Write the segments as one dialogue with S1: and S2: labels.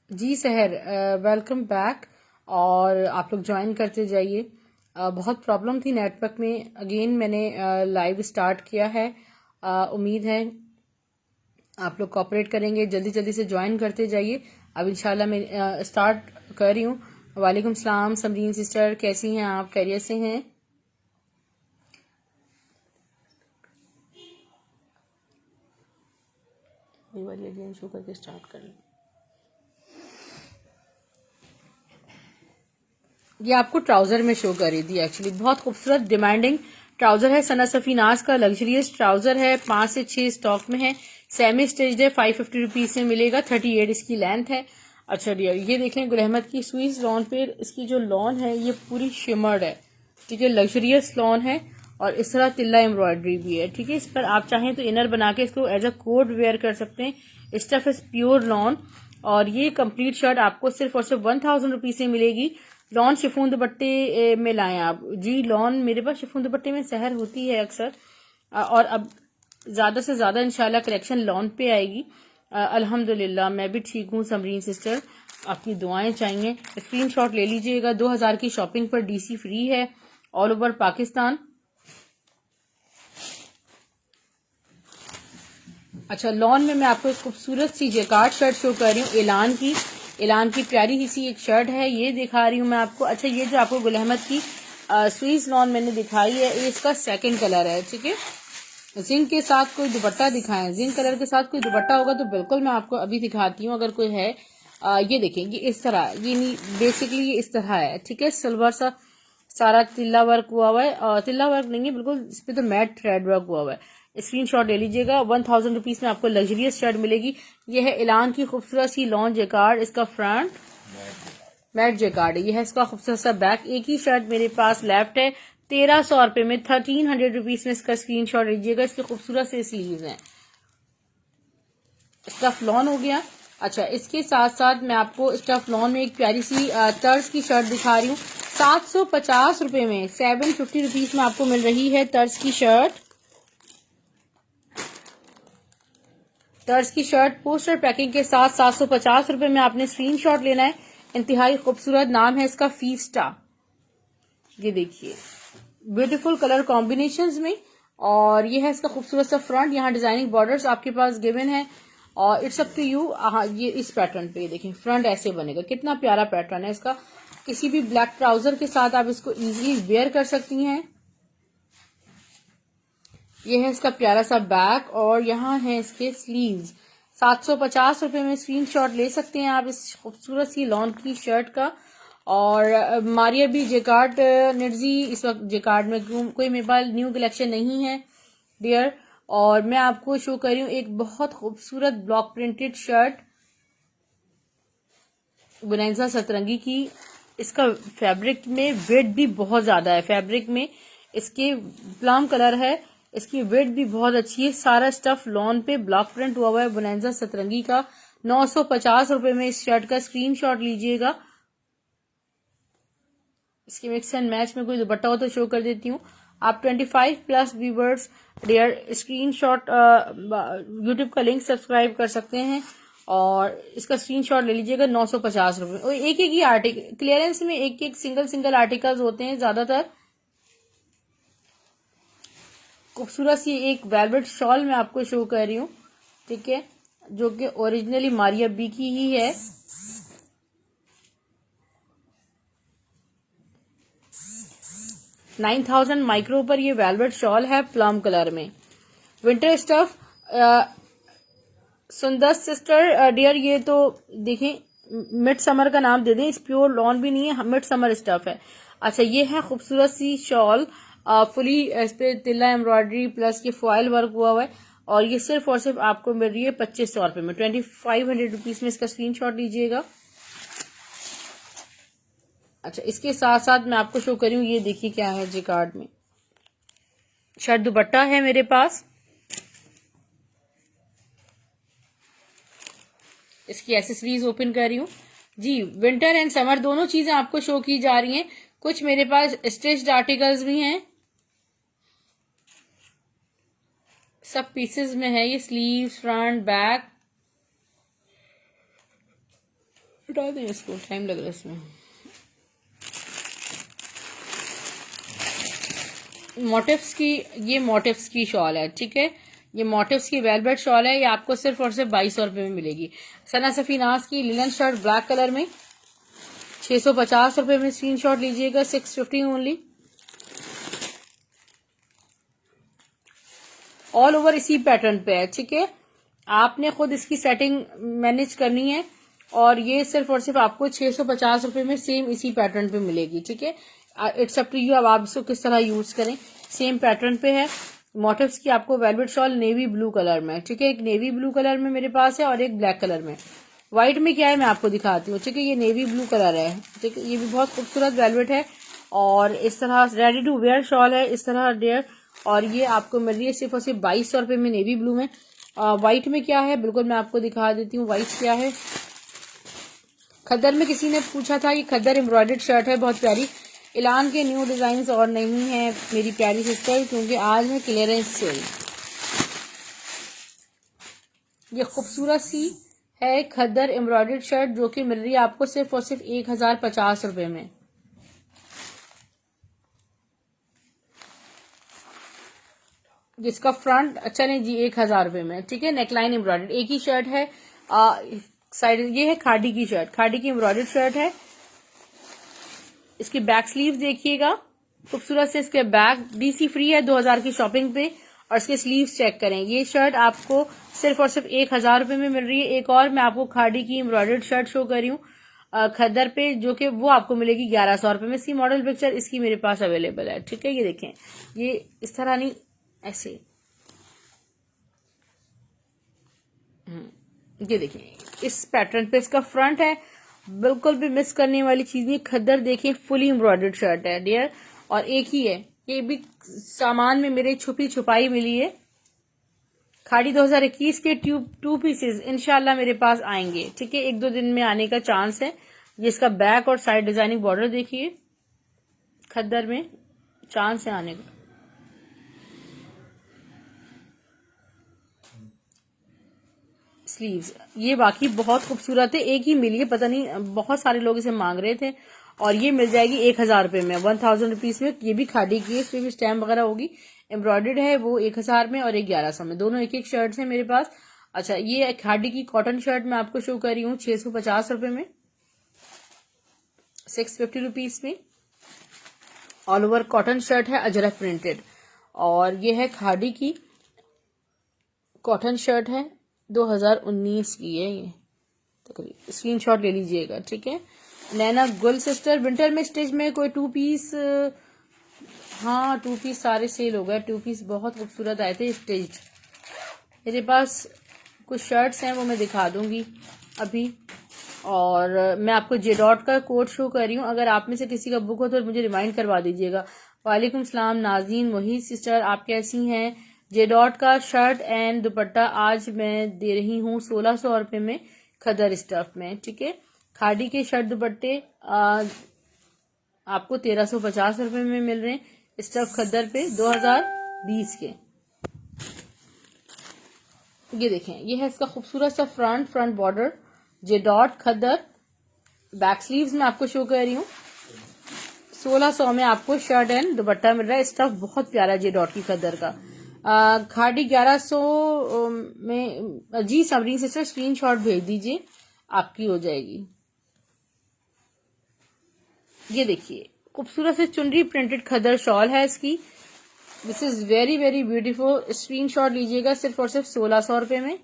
S1: जी सहर, welcome back. और आप लोग ज्वाइन करते जाइए। बहुत प्रॉब्लम थी नेटवर्क में। अगेन मैंने लाइव स्टार्ट किया है। उम्मीद है आप लोग कोऑपरेट करेंगे, जल्दी जल्दी से ज्वाइन करते जाइए। अब इंशाल्लाह मैं स्टार्ट कर रही हूँ। वालेकुम सलाम समरीन सिस्टर, कैसी हैं आप? खैरियत से हैं? ये वाली अगेन शो करके स्टार्ट कर लें। ये आपको ट्राउजर में शो कर रही थी। एक्चुअली बहुत खूबसूरत डिमांडिंग ट्राउजर है। सना सफीनाज का लग्जरियस ट्राउजर है। 5 से 6 स्टॉक में है। सेमी स्टिच्ड है। 550 रुपीज से मिलेगा। 38 इसकी लेंथ है। अच्छा डियर, ये देख लें गुल अहमद की स्वीज लॉन पे। इसकी जो लॉन है ये पूरी शिमर्ड है। ठीक है, लग्जरियस लॉन है और इस तरह तिल्ला एम्ब्रॉयडरी भी है। ठीक है, इस पर आप चाहें तो इनर बना के इसको एज अ कोट वेयर कर सकते हैं। Stuff is pure lawn. और ये कंप्लीट शर्ट आपको सिर्फ और सिर्फ 1000 रुपीज से मिलेगी। लॉन शिफॉन दुपट्टे में लाएं आप जी। लॉन मेरे पास शिफॉन दुपट्टे में सहर होती है अक्सर। और अब ज्यादा से ज्यादा इंशाल्लाह कलेक्शन लॉन पे आएगी। अल्हम्दुलिल्लाह मैं भी ठीक हूँ समरीन सिस्टर, आपकी दुआएं चाहिए। स्क्रीनशॉट ले लीजिएगा। 2000 की शॉपिंग पर डीसी फ्री है ऑल ओवर पाकिस्तान। अच्छा, लॉन में मैं आपको एक खूबसूरत सी जेकार्ड शर्ट शो कर रही हूँ। एलान की प्यारी ही सी एक शर्ट है, ये दिखा रही हूँ मैं आपको। अच्छा, ये जो आपको गुल अहमद की स्वीज लॉन मैंने दिखाई है, ये इसका सेकंड कलर है। ठीक है, जिंक के साथ कोई दुपट्टा दिखाएं। जिंक कलर के साथ कोई दुपट्टा होगा तो बिल्कुल मैं आपको अभी दिखाती हूँ अगर कोई है। ये देखें, ये इस तरह, ये बेसिकली ये इस तरह है। ठीक है, सिल्वर सा सारा तिल्ला वर्क हुआ है। और तिल्ला वर्क नहीं है बिल्कुल, इस पे तो मैट थ्रेड वर्क हुआ है। स्क्रीनशॉट ले लीजिएगा। 1000 रुपीज में आपको लग्जरियस शर्ट मिलेगी। ये है एलान की खूबसूरत सी लॉन जेकार्ड। इसका फ्रंट मैट जेकार्ड है। ये है इसका खूबसूरत सा बैक। एक ही शर्ट मेरे पास लेफ्ट है। 1300 रुपए में, 1300 रुपीज में इसका स्क्रीनशॉट लीजिएगा। इसके खूबसूरत से स्लीव्स हैं। स्टफ लॉन हो गया। अच्छा, इसके साथ साथ मैं आपको स्टफ लॉन में एक प्यारी सी तर्ज की शर्ट दिखा रही हूँ। 750 रुपए में, 750 रुपीज में आपको मिल रही है तर्ज की शर्ट। तर्ज की शर्ट पोस्टर पैकिंग के साथ 750 रुपए में आपने स्क्रीनशॉट लेना है। इंतहाई खूबसूरत नाम है इसका, फीस्टा। ये देखिए, ब्यूटीफुल कलर कॉम्बिनेशंस में। और ये है इसका खूबसूरत सा फ्रंट। यहाँ डिजाइनिंग बॉर्डर्स आपके पास गिवन है और इट्स अप टू यू। हाँ, ये इस पैटर्न पे देखें, फ्रंट ऐसे बनेगा। कितना प्यारा पैटर्न है इसका। किसी भी ब्लैक ट्राउजर के साथ आप इसको इजीली वेयर कर सकती हैं। ये है इसका प्यारा सा बैक और यहाँ है इसके स्लीव्स। 750 रुपए में स्क्रीनशॉट ले सकते हैं आप इस खूबसूरत सी लॉन की शर्ट का। और मारिया भी जेकार्ड निर्जी, इस वक्त जेकार्ड में कोई मेरे पास न्यू कलेक्शन नहीं है डियर। और मैं आपको शो कर रही हूँ एक बहुत खूबसूरत ब्लॉक प्रिंटेड शर्ट बुनैजा सतरंगी की। इसका फैब्रिक में वेट भी बहुत ज्यादा है। फैब्रिक में इसके प्लम कलर है। इसकी वेट भी बहुत अच्छी है। सारा स्टफ लॉन पे ब्लॉक प्रिंट हुआ है बुनैजा सतरंगी का। 950 रुपए में इस शर्ट का स्क्रीनशॉट लीजिएगा। इसके मिक्स एंड मैच में कोई दुपट्टा हो तो शो कर देती हूँ। आप 25+ व्यूवर्स डेयर स्क्रीनशॉट यूट्यूब का लिंक सब्सक्राइब कर सकते हैं और इसका स्क्रीनशॉट ले लीजिएगा। 950 रुपए। और एक एक ही आर्टिकल क्लियरेंस में, एक एक सिंगल आर्टिकल्स होते हैं ज्यादातर। खूबसूरत सी एक वेलवेट शॉल मैं आपको शो कर रही हूँ। ठीक है, जो कि ओरिजिनली मारिया बी की ही है। $9000 माइक्रो पर ये वेलवेट शॉल है प्लम कलर में। विंटर स्टफ सुंदर सिस्टर डियर, ये तो देखें मिड समर का नाम दे दें। इस प्योर लॉन भी नहीं है, मिड समर स्टफ है। अच्छा, ये है खूबसूरत सी शॉल। फुली इस पे तिल्ला एम्ब्रॉयडरी प्लस ये फॉयल वर्क हुआ है। और ये सिर्फ और सिर्फ आपको मिल रही है 2500 रुपए में। 2500 में इसका स्क्रीनशॉट लीजिएगा। अच्छा, इसके साथ साथ मैं आपको शो करी हूँ, ये देखिए क्या है जिकार्ड में। शर्ट दुपट्टा है मेरे पास। इसकी एसेसरीज ओपन कर रही हूँ जी। विंटर एंड समर दोनों चीजें आपको शो की जा रही हैं। कुछ मेरे पास स्टिच्ड आर्टिकल्स भी हैं, सब पीसेस में है। ये स्लीव्स, फ्रंट, बैक। हटा दें इसको, टाइम लग रहा है इसमें। मोटिव्स की, ये मोटिव्स की शॉल है, ठीक है। ये मोटिव्स की वेलवेट शॉल है, ये आपको सिर्फ और सिर्फ 2200 रुपये में मिलेगी। सना सफीनाज की लिनन शर्ट ब्लैक कलर में 650 रुपये में, स्क्रीनशॉट लीजिएगा, 650 ओनली। ऑल ओवर इसी पैटर्न पे है, ठीक है। आपने खुद इसकी सेटिंग मैनेज करनी है और ये सिर्फ और सिर्फ आपको 650 रुपये में सेम इसी पैटर्न पे मिलेगी, ठीक है। इट्स अप टू यू, अब आप इसको किस तरह यूज करें। सेम पैटर्न पे है। मोटिव्स की आपको velvet shawl navy blue colour में, ठीक है। एक नेवी ब्लू कलर में मेरे पास है और एक ब्लैक कलर में। व्हाइट में क्या है मैं आपको दिखाती हूँ, ठीक है। ये नेवी ब्लू कलर है, ठीक है। ये भी बहुत खूबसूरत वेलवेट है और इस तरह रेडी टू वेयर शॉल है, इस तरह डेयर। और ये आपको मिल रही है सिर्फ और सिर्फ 2200 रुपये में नेवी ब्लू में। व्हाइट में क्या है बिल्कुल मैं आपको दिखा देती हूँ। व्हाइट क्या है, खद्दर में किसी ने पूछा था, ये खद्दर एम्ब्रॉयडर्ड शर्ट है, बहुत प्यारी। ऐलान के न्यू डिजाइन और नहीं है मेरी प्यारी सिस्टर, क्योंकि आज है क्लियरेंस सेल। ये खूबसूरत सी है खद्दर एम्ब्रॉयडर्ड शर्ट जो कि मिल रही है आपको सिर्फ और सिर्फ 1050 रुपये में। जिसका फ्रंट अच्छा नहीं जी 1000 रुपये में, ठीक है। नेकलाइन एम्ब्रॉयडर्ड एक ही शर्ट है। साइड ये है खाड़ी की शर्ट, खाड़ी की एम्ब्रॉयडर्ड शर्ट है। इसकी बैक स्लीव देखिएगा खूबसूरत से, इसके बैक डीसी फ्री है 2000 की शॉपिंग पे। और इसके स्लीव्स चेक करें। ये शर्ट आपको सिर्फ और सिर्फ 1000 रुपये में मिल रही है। एक और मैं आपको खाड़ी की एम्ब्रॉयडर्ड शर्ट शो कर रही हूँ खद्दर पे, जो कि वो आपको मिलेगी 1100 रुपये में। इसकी मॉडल पिक्चर इसकी मेरे पास अवेलेबल है, ठीक है। ये देखें, ये इस तरह नहीं, ऐसे। ये देखें इस पैटर्न पे इसका फ्रंट है, बिल्कुल भी मिस करने वाली चीज नहीं। खद्दर देखिए फुली एम्ब्रॉयडर्ड शर्ट है डियर, और एक ही है। ये भी सामान में मेरे छुपी छुपाई मिली है। खाड़ी 2021 के टू पीसेस इंशाल्लाह मेरे पास आएंगे, ठीक है। 1-2 दिन में आने का चांस है। जिसका बैक और साइड डिजाइनिंग बॉर्डर देखिए, खद्दर में चांस है आने का। स्लीव्स ये बाकी बहुत खूबसूरत है, एक ही मिली है, पता नहीं बहुत सारे लोग इसे मांग रहे थे। और ये मिल जाएगी 1000 रुपये में, 1000 रुपीज में। ये भी खाड़ी की है, इसमें भी स्टैम्प वगैरह होगी। एम्ब्रॉयडर्ड है वो 1000 में और एक 1100 में, दोनों एक एक शर्ट है मेरे पास। अच्छा, ये खाड़ी की कॉटन शर्ट मैं आपको शो कर रही हूँ 650 रुपये में, 650 रुपीज में। ऑल ओवर कॉटन शर्ट है, अजरक प्रिंटेड। और ये है खाड़ी की कॉटन शर्ट है, 2019 की है ये, तकरीबन स्क्रीनशॉट ले लीजिएगा, ठीक है। नैना गुल सिस्टर विंटर में स्टिच में कोई 2 पीस, हाँ 2 पीस सारे सेल हो गए। 2 पीस बहुत खूबसूरत आए थे स्टिच। मेरे पास कुछ शर्ट्स हैं वो मैं दिखा दूंगी अभी। और मैं आपको जे डॉट का कोड शो कर रही हूँ, अगर आप में से किसी का बुक हो तो मुझे रिमाइंड करवा दीजिएगा। वालेकुम सलाम नाज़रीन, वही सिस्टर आप कैसी हैं। जे डॉट का शर्ट एंड दुपट्टा आज मैं दे रही हूँ 1600 रुपये में खदर स्टफ में, ठीक है। खाड़ी के शर्ट दुपट्टे आपको 1350 रुपये में मिल रहे हैं स्टफ खद्दर पे 2020 के। ये देखें, ये है इसका खूबसूरत सा फ्रंट बॉर्डर जे डॉट खद्दर। बैक स्लीव्स में आपको शो कर रही हूँ 1600 में आपको शर्ट एंड दुपट्टा मिल रहा है। स्टफ बहुत प्यारा जे डॉट की खद्दर का। खाड़ी 1100 में जी। सबरीन सिस्टर स्क्रीनशॉट भेज दीजिए, आपकी हो जाएगी। ये देखिए खूबसूरत से चुनरी प्रिंटेड खद्दर शॉल है इसकी। This is very very beautiful. Screenshot लीजिएगा सिर्फ और सिर्फ 1600 रुपये में।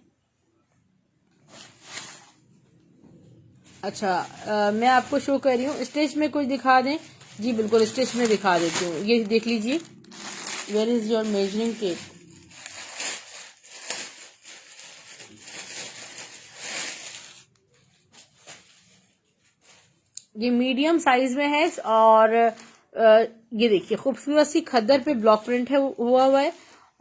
S1: अच्छा, मैं आपको शो कर रही हूँ स्टिच में कुछ दिखा दें। जी बिल्कुल, स्टिच में दिखा देती हूँ। ये देख लीजिए, where is your measuring tape. ये मीडियम साइज में है और ये देखिए खूबसूरत सी खद्दर पे ब्लॉक प्रिंट है हुआ है।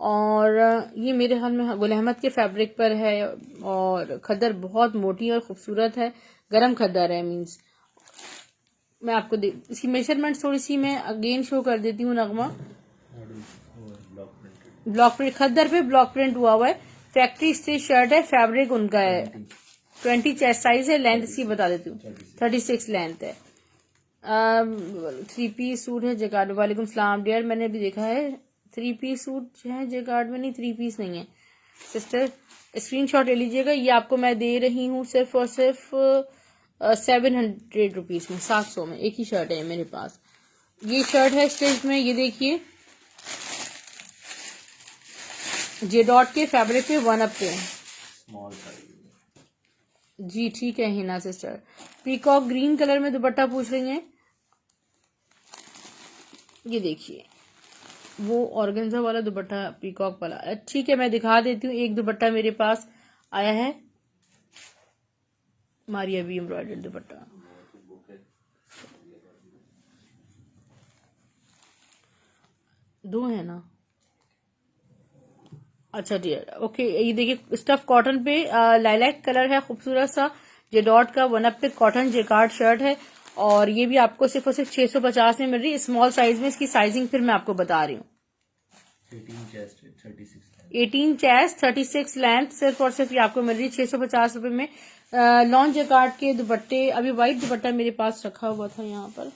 S1: और ये मेरे हाल में गुल अहमद के फैब्रिक पर है और खद्दर बहुत मोटी और खूबसूरत है। गरम खद्दर है, मींस मैं आपको इसकी मेजरमेंट थोड़ी सी मैं अगेन शो कर देती हूँ। नगमा ब्लॉक प्रिंट खद्दर पे ब्लॉक प्रिंट हुआ है। फैक्ट्री स्टिच शर्ट है, फैब्रिक उनका है 20 चेस्ट साइज है। लेंथ इसकी बता देती हूँ, 36 लेंथ है। 3 पीस सूट है जैकार्ड। वालेकुम सलाम डियर, मैंने भी देखा है 3 पीस सूट है जैकार्ड में, नहीं 3 पीस नहीं है सिस्टर। स्क्रीनशॉट ले लीजिएगा। ये आपको मैं दे रही हूँ सिर्फ और सिर्फ 700 रुपीज में, 700 में। एक ही शर्ट है मेरे पास। ये शर्ट है स्टिच में, ये देखिए जे डॉट के फैब्रिक पे 1 अप पे
S2: स्मॉल साइज।
S1: जी ठीक है Hina sister. Peacock green colour में दुपट्टा पूछ रही हैं। ये देखिए वो ऑर्गेन्जा वाला दुपट्टा पीकॉक वाला। ठीक है मैं दिखा देती हूँ। एक दुपट्टा मेरे पास आया है मारिया भी एम्ब्रॉयडर्ड दुपट्टा। दो है ना, अच्छा डियर ओके। ये देखिए स्टफ कॉटन पे लाइलैक कलर है, खूबसूरत सा जे डॉट का 1 अप पे कॉटन जेकार्ड शर्ट है। और ये भी आपको सिर्फ और सिर्फ 650 में मिल रही है स्मॉल साइज में। इसकी साइजिंग फिर मैं आपको बता रही हूँ। 18 चेस्ट 36 लेंथ, सिर्फ और सिर्फ ये आपको मिल रही है 650 रुपए में। लॉन्ग जेकार्ड के दुपट्टे, अभी व्हाइट दुपट्टा मेरे पास रखा हुआ था यहाँ पर,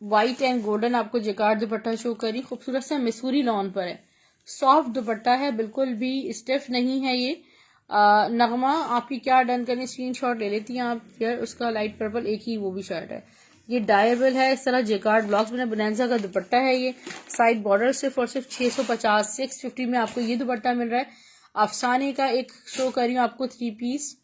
S1: व्हाइट एंड गोल्डन आपको जेकार्ड दुपट्टा शो करी, खूबसूरत सा मिसूरी लॉन पर है। सॉफ्ट दुपट्टा है, बिल्कुल भी स्टिफ नहीं है ये। नगमा आपकी क्या डन करनी, स्क्रीनशॉट ले लेती हैं आप यार। उसका लाइट पर्पल एक ही वो भी शर्ट है। ये डायबल है इस तरह जेकार्ड ब्लॉक्स में बोनेंजा का दुपट्टा है। ये साइड बॉर्डर सिर्फ और सिर्फ 650 650 में आपको ये दुपट्टा मिल रहा है। अफसाने का एक शो कर रही हूँ आपको 3 पीस,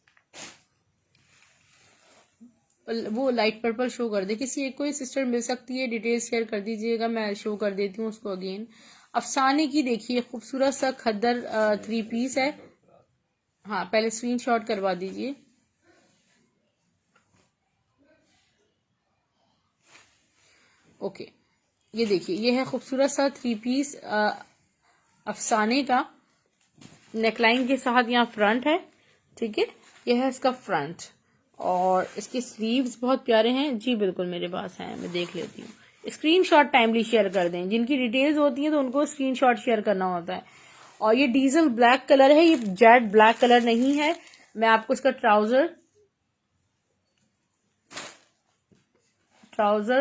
S1: वो लाइट पर्पल शो कर दे। किसी एक कोई सिस्टर मिल सकती है, डिटेल्स शेयर कर दीजिएगा, मैं शो कर देती हूँ उसको अगेन। अफसाने की देखिए खूबसूरत सा खद्दर 3 पीस है। हाँ पहले स्क्रीनशॉट करवा दीजिए। ओके ये देखिए ये है खूबसूरत सा 3 पीस अफसाने का, नेकलाइन के साथ यहाँ फ्रंट है। ठीक है ये है इसका फ्रंट और इसके स्लीव्स बहुत प्यारे हैं। जी बिल्कुल मेरे पास हैं, मैं देख लेती हूँ। स्क्रीनशॉट टाइमली शेयर कर दें, जिनकी डिटेल्स होती हैं तो उनको स्क्रीनशॉट शेयर करना होता है। और ये डीजल ब्लैक कलर है, ये जेट ब्लैक कलर नहीं है। मैं आपको इसका ट्राउजर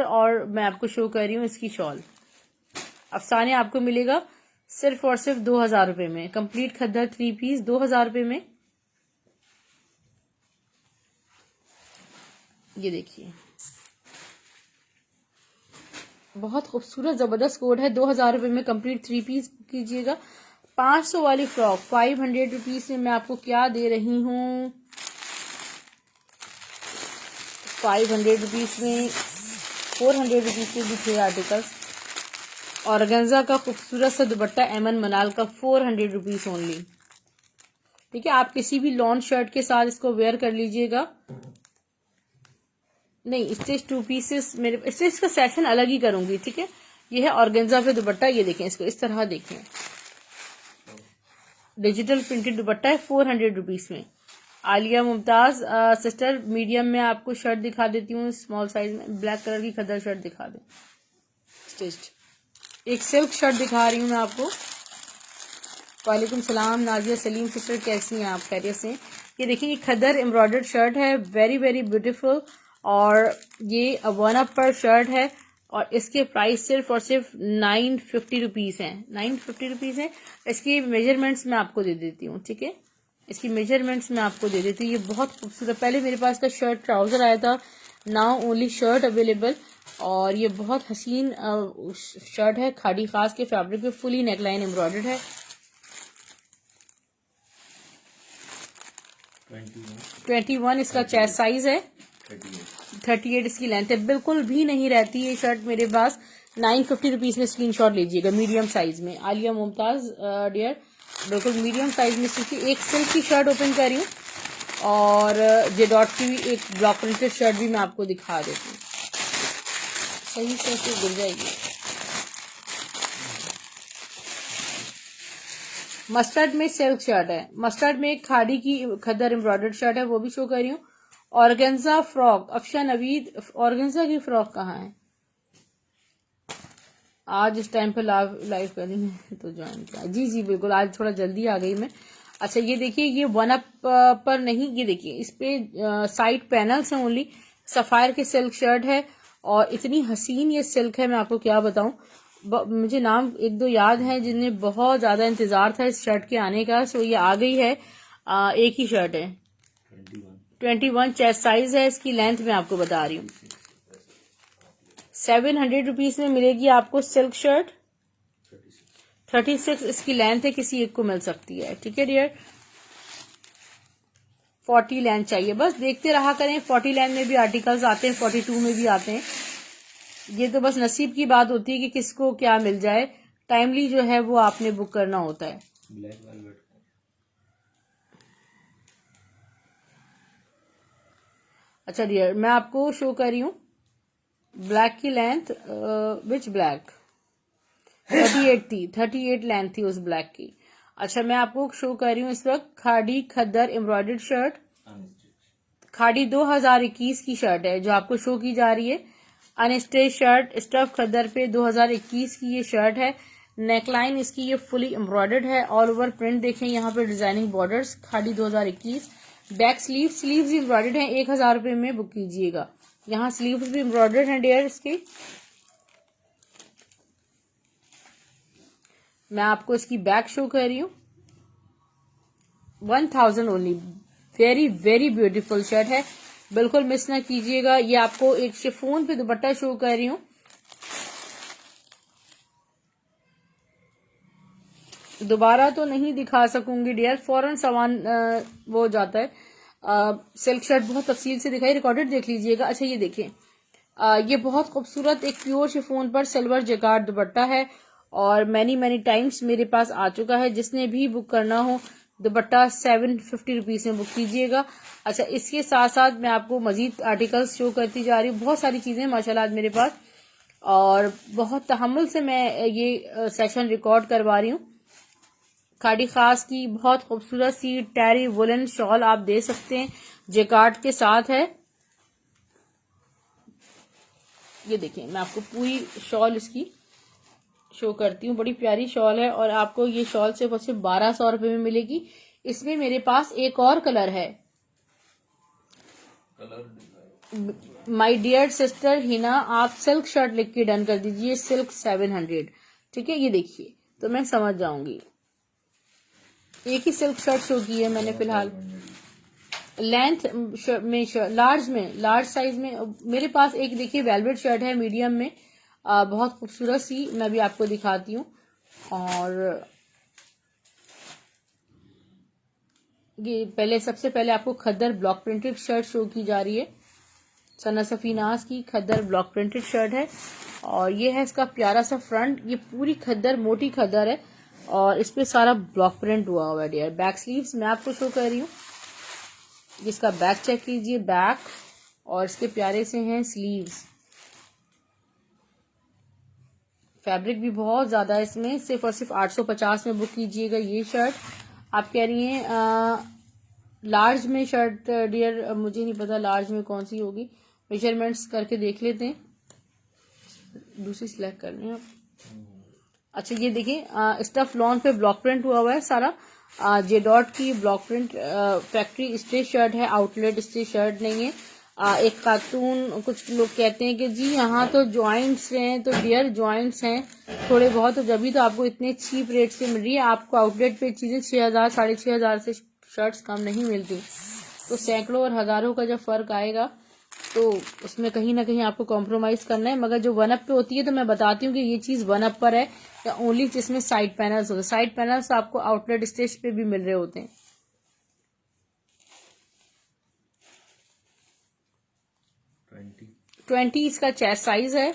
S1: और मैं आपको शो कर रही हूँ इसकी शॉल। अफसाने आपको मिलेगा सिर्फ और सिर्फ 2000 रुपए में। कंप्लीट खद्दर 3 पीस 2000 रुपए में। ये देखिए बहुत खूबसूरत जबरदस्त कोड है। 2000 रुपए में कंप्लीट 3 पीस कीजिएगा। 500 वाली फ्रॉक 500 रुपीज में मैं आपको क्या दे रही हूँ, 500 रुपीज में 400 रुपीज के भी थे आर्टिकल्स। ऑर्गेन्जा का खूबसूरत सा दुपट्टा एमन मनाल का 400 रुपीज ओनली। ठीक है आप किसी भी लॉन शर्ट के साथ इसको वेयर कर लीजिएगा। नहीं स्टिच 2 पीसेस मेरे स्टिच का सेशन अलग ही करूंगी। ठीक है ये है ऑर्गेन्जा पे दुपट्टा। ये देखें इसको इस तरह देखें, डिजिटल प्रिंटेड दुपट्टा है 400 रुपीज में। आलिया मुमताज सिस्टर मीडियम में आपको शर्ट दिखा देती हूँ, स्मॉल साइज में ब्लैक कलर की खद्दर शर्ट दिखा दे स्टिच्ड। एक सिल्क शर्ट दिखा रही हूँ मैं आपको। वालेकुम सलाम नाजिया सलीम सिस्टर, कैसी हैं आप, खैरियत से? ये देखिए ये खद्दर एम्ब्रॉयडर्ड शर्ट है, वेरी वेरी ब्यूटीफुल। और ये 1 अप पर शर्ट है और इसके प्राइस सिर्फ और सिर्फ 950 रुपीज है। 950 रुपीज है। इसकी मेजरमेंट्स मैं आपको दे देती हूँ। ठीक है इसकी मेजरमेंट्स मैं आपको दे देती हूँ। ये बहुत खूबसूरत, पहले मेरे पास का शर्ट ट्राउजर आया था, नाउ ओनली शर्ट अवेलेबल। और ये बहुत हसीन शर्ट है, खाड़ी खास के फैब्रिक पे, फुली नेकलाइन एम्ब्रॉयडर्ड है। 21 इसका चेस्ट साइज है, 38 इसकी लेंथ है। बिल्कुल भी नहीं रहती ये शर्ट मेरे पास। 950 रुपीज में स्क्रीनशॉट लीजिएगा मीडियम साइज में। आलिया मुमताज डियर बिल्कुल मीडियम साइज में सिर्फ एक सिल्क की शर्ट ओपन कर रही हूँ और जे डॉट की भी एक ब्लॉक प्रिंटेड शर्ट भी मैं आपको दिखा देती हूँ। सही से गिर जाएगी। मस्टर्ड में सिल्क शर्ट है, मस्टर्ड में एक खाड़ी की खद्दर एम्ब्रॉयडर्ड शर्ट है, वो भी शो कर रही हूँ। Organza frock Afsha Naveed, organza की फ्रॉक कहाँ है? आज इस टाइम पे लाइव कर रही है तो ज्वाइन किया। जी जी बिल्कुल आज थोड़ा जल्दी आ गई मैं। अच्छा ये देखिए, ये वन अप पर नहीं, ये देखिए इस पे साइड पैनल्स हैं ओनली। सफायर के सिल्क शर्ट है और इतनी हसीन ये सिल्क है, मैं आपको क्या बताऊं। मुझे नाम एक दो याद हैं जिन्हें बहुत ज्यादा इंतजार था इस शर्ट के आने का, सो ये आ गई है। एक ही शर्ट है, 21 चेस्ट साइज है। इसकी लेंथ मैं आपको बता रही हूँ, 700 रुपीज में मिलेगी आपको सिल्क शर्ट। 36 इसकी लेंथ है, किसी एक को मिल सकती है, ठीक है डियर। 40 लेंथ चाहिए, बस देखते रहा करें। 40 लेंथ में भी आर्टिकल्स आते हैं, 42 में भी आते हैं। ये तो बस नसीब की बात होती है कि किसको क्या मिल जाए। टाइमली जो है वो आपने बुक करना होता है।
S2: ब्लैक वेलवेट,
S1: अच्छा डियर, मैं आपको शो कर रही हूँ ब्लैक की लेंथ। विच ब्लैक? 38 थी, 38 लेंथ थी उस ब्लैक की। अच्छा मैं आपको शो कर रही हूँ इस वक्त खाड़ी खद्दर एम्ब्रॉयडर्ड शर्ट। खाड़ी 2021 की शर्ट है जो आपको शो की जा रही है। अनस्टेज शर्ट स्टफ खद्दर पे 2021 की ये शर्ट है। नेकलाइन इसकी ये फुली एम्ब्रॉयडर्ड है, ऑल ओवर प्रिंट देखें यहाँ पे, डिजाइनिंग बॉर्डर्स। खाड़ी 2021। बैक स्लीव्स भी एम्ब्रॉयडर्ड हैं, 1000 रुपए में बुक कीजिएगा। यहाँ स्लीव्स भी एम्ब्रॉयडर्ड हैं डियर इसके। मैं आपको इसकी बैक शो कर रही हूँ, 1000 only. Very very beautiful shirt है, बिल्कुल मिस ना कीजिएगा। ये आपको एक शिफॉन पे दुपट्टा शो कर रही हूँ। दोबारा तो नहीं दिखा सकूंगी डियर, फौरन सामान वो हो जाता है। सिल्क शर्ट बहुत तफसील से दिखाई, रिकॉर्डेड देख लीजिएगा। अच्छा ये देखें, ये बहुत खूबसूरत एक प्योर शिफॉन पर सिल्वर जैकार्ड दुपट्टा है और मैनी टाइम्स मेरे पास आ चुका है। जिसने भी बुक करना हो दुपट्टा 750 रुपीज में बुक कीजिएगा। अच्छा इसके साथ साथ मैं आपको मजीद आर्टिकल्स शो करती जा रही हूँ। बहुत सारी चीजें माशाल्लाह आज मेरे पास, और बहुत तहम्मुल से मैं ये सेशन रिकॉर्ड करवा रही हूँ। खाड़ी खास की बहुत खूबसूरत सी टैरी वुलन शॉल आप दे सकते हैं, जैकार्ड के साथ है। ये देखिए मैं आपको पूरी शॉल इसकी शो करती हूँ, बड़ी प्यारी शॉल है और आपको ये शॉल सिर्फ और सिर्फ 1200 रुपए में मिलेगी। इसमें मेरे पास एक और कलर है। माय डियर सिस्टर हिना, आप सिल्क शर्ट लिख के डन कर दीजिए, सिल्क 700, ठीक है। ये देखिए तो मैं समझ जाऊंगी। एक ही सिल्क शर्ट शो की है मैंने फिलहाल। लेंथ में लार्ज साइज में मेरे पास एक देखिए वेलवेट शर्ट है मीडियम में, बहुत खूबसूरत सी, मैं भी आपको दिखाती हूँ। और ये पहले सबसे पहले आपको खद्दर ब्लॉक प्रिंटेड शर्ट शो की जा रही है। सना सफीनाज की खद्दर ब्लॉक प्रिंटेड शर्ट है और ये है इसका प्यारा सा फ्रंट। ये पूरी खद्दर मोटी खद्दर है और इस पे सारा ब्लॉक प्रिंट हुआ हुआ है डियर। बैक स्लीव्स मैं आपको शो कर रही हूँ, इसका बैक चेक कीजिए, बैक, और इसके प्यारे से हैं स्लीव्स। फैब्रिक भी बहुत ज्यादा है इसमें, सिर्फ और सिर्फ 850 में बुक कीजिएगा ये शर्ट। आप कह रही हैं लार्ज में शर्ट डियर, मुझे नहीं पता लार्ज में कौन सी होगी, मेजरमेंट्स करके देख लेते हैं, दूसरी सिलेक्ट करनी है। अच्छा ये देखिए स्टफ लॉन पे ब्लॉक प्रिंट हुआ हुआ है सारा, जे डॉट की block print factory stitch shirt है, आउटलेट स्टिच शर्ट नहीं है। एक खातून, कुछ लोग कहते हैं कि जी यहाँ तो ज्वाइंट्स हैं, तो डियर ज्वाइंट्स हैं थोड़े बहुत, तो जब तो आपको इतने चीप रेट से मिल रही है। आपको आउटलेट पे चीजें 6000 6500 से शर्ट्स कम नहीं मिलती, तो सैकड़ों और हजारों का जब फर्क आएगा तो उसमें कहीं ना कहीं आपको कॉम्प्रोमाइज करना है। मगर जो वन अप पे होती है तो मैं बताती हूँ कि ये चीज वन अप पर है या ओनली जिसमें साइड पैनल्स होते हैं। साइड पैनल्स आपको आउटलेट स्टिच पे भी मिल रहे होते हैं। 20 इसका चेस्ट साइज है,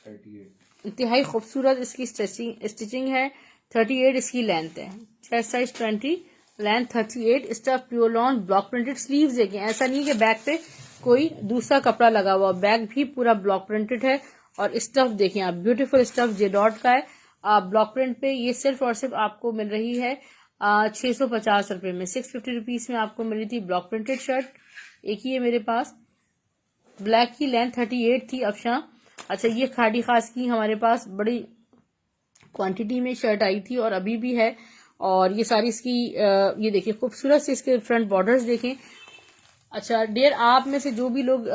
S2: 38
S1: इंतहाई खूबसूरत इसकी स्टिचिंग है। 38 इसकी लेंथ है, chest size 20, length 38, stuff pure lawn block printed. Sleeves देखें, ऐसा नहीं कि बैक पे कोई दूसरा कपड़ा लगा हुआ, बैक भी पूरा ब्लॉक प्रिंटेड है। और स्टफ देखें आप, ब्यूटीफुल स्टफ जे डॉट का है ब्लॉक प्रिंट पे। ये सिर्फ और सिर्फ आपको मिल रही है 650 रुपए में। 650 रुपीज में आपको मिली थी ब्लॉक प्रिंटेड शर्ट, एक ही है मेरे पास। ब्लैक की लेंथ 38 थी अफशा। अच्छा ये खाड़ी खास की हमारे पास बड़ी क्वांटिटी में शर्ट आई थी और अभी भी है। और ये सारी इसकी ये देखिए खूबसूरत से इसके फ्रंट बॉर्डर्स देखें। अच्छा डियर, आप में से जो भी लोग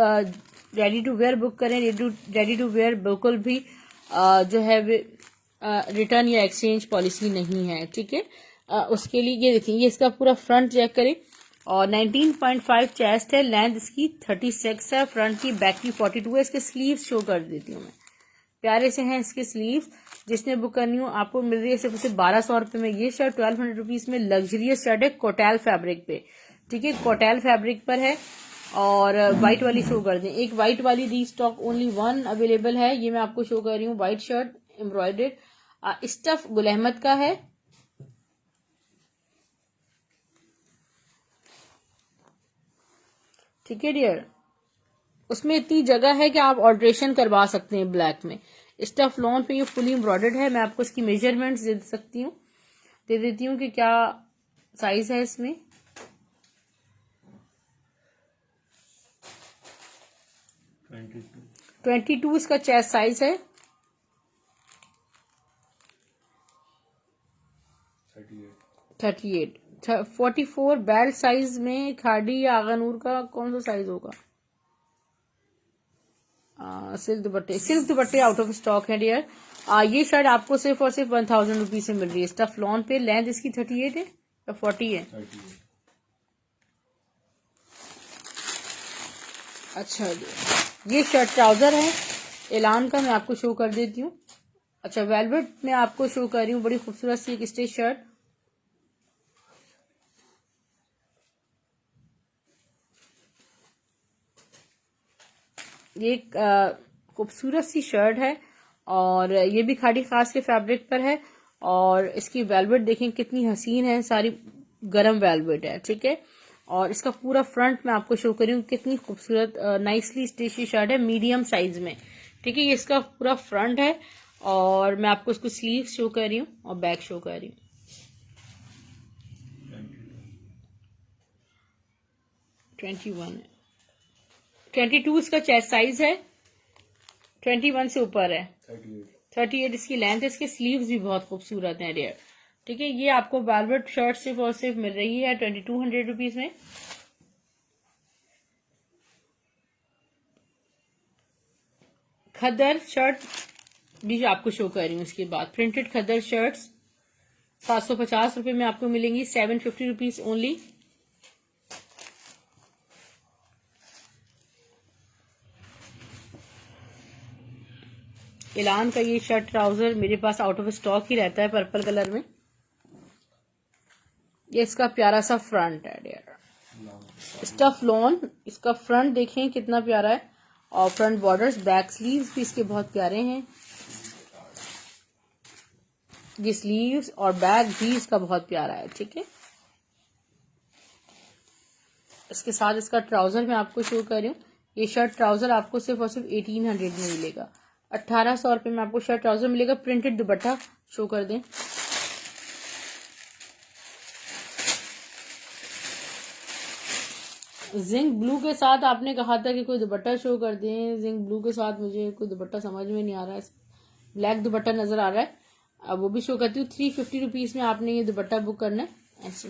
S1: रेडी टू वेयर बुक करें, रेडी टू वेयर बिल्कुल भी जो है रिटर्न या एक्सचेंज पॉलिसी नहीं है, ठीक है। उसके लिए ये देखिए, ये इसका पूरा फ्रंट चेक करें और 19.5 चेस्ट है, लेंथ इसकी 36 है, फ्रंट की, बैक की 42 है। इसके स्लीव्स शो कर देती हूँ मैं, प्यारे से हैं इसके स्लीव्स। जिसने बुक करनी हो आपको मिल रही है सिर्फ 1200 रुपये में ये शर्ट, 1200 रुपीज में लग्जरियस शर्ट है कोटेल फैब्रिक पे, ठीक है, कोटेल फैब्रिक पर है। और व्हाइट वाली शो कर दें, एक व्हाइट वाली री स्टॉक ओनली वन अवेलेबल है, ये मैं आपको शो कर रही हूँ, white shirt embroidered, stuff Gul Ahmed का है। ठीक है डियर, उसमें इतनी जगह है कि आप ऑल्ट्रेशन करवा सकते हैं ब्लैक में। स्टफ लॉन पे ये फुली एम्ब्रॉयडर्ड है। मैं आपको इसकी मेजरमेंट्स दे सकती हूँ, दे देती हूँ कि क्या साइज है इसमें। ट्वेंटी टू इसका चेस्ट साइज है, 38, 44 बेल्ट साइज में खाड़ी या आगानूर का कौन सा साइज होगा। सिल्क दुपट्टे आउट ऑफ स्टॉक है डियर। ये शर्ट आपको सिर्फ और सिर्फ 1000 रुपीज से मिल रही है। स्टफ लॉन पे, लेंथ इसकी 38 है या 40 है। अच्छा ये शर्ट ट्राउजर है एलान का, मैं आपको शो कर देती हूँ। अच्छा वेलवेट में आपको शो कर रही हूँ, बड़ी खूबसूरत सी एक स्टेज शर्ट। ये खूबसूरत सी शर्ट है और ये भी खाड़ी खास के फैब्रिक पर है और इसकी वेलवेट देखें कितनी हसीन है, सारी गरम वेलवेट है, ठीक है। और इसका पूरा फ्रंट मैं आपको शो कर रही हूँ, कितनी खूबसूरत नाइसली स्टिची शर्ट है मीडियम साइज में, ठीक है। ये इसका पूरा फ्रंट है और मैं आपको इसको स्लीव शो कर रही हूँ और बैक शो कर रही हूँ। 21 है, 22 इसका चेस्ट साइज है, 21 से ऊपर है, 38 इसकी लेंथ है। इसके स्लीव्स भी बहुत खूबसूरत हैं डियर, ठीक है। ये आपको वेलवेट शर्ट सिर्फ और सिर्फ मिल रही है 2200 रुपीज में। खद्दर शर्ट भी आपको शो कर रही हूँ। इसके बाद प्रिंटेड खद्दर शर्ट्स 750 रुपए में आपको मिलेंगी, 750 रुपीज ओनली। एलान का ये शर्ट ट्राउजर मेरे पास आउट ऑफ स्टॉक ही रहता है, पर्पल कलर में। ये इसका प्यारा सा फ्रंट है डियर, स्टफ लॉन। इसका फ्रंट देखें कितना प्यारा है और फ्रंट बॉर्डर्स, बैक स्लीव्स भी इसके बहुत प्यारे हैं। ये स्लीव्स और बैक भी इसका बहुत प्यारा है, ठीक है। इसके साथ इसका ट्राउजर मैं आपको शो कर रही हूँ। ये शर्ट ट्राउजर आपको सिर्फ और सिर्फ 1800 में मिलेगा, 1800 रुपये में आपको शर्ट ट्राउजर मिलेगा। प्रिंटेड दुपट्टा शो कर दें, जिंक ब्लू के साथ आपने कहा था कि कोई दुपट्टा शो कर दें। जिंक ब्लू के साथ मुझे कोई दुपट्टा समझ में नहीं आ रहा है, ब्लैक दुपट्टा नजर आ रहा है, अब वो भी शो करती हूँ। 350 रुपीज में आपने ये दुपट्टा बुक करना है। ऐसे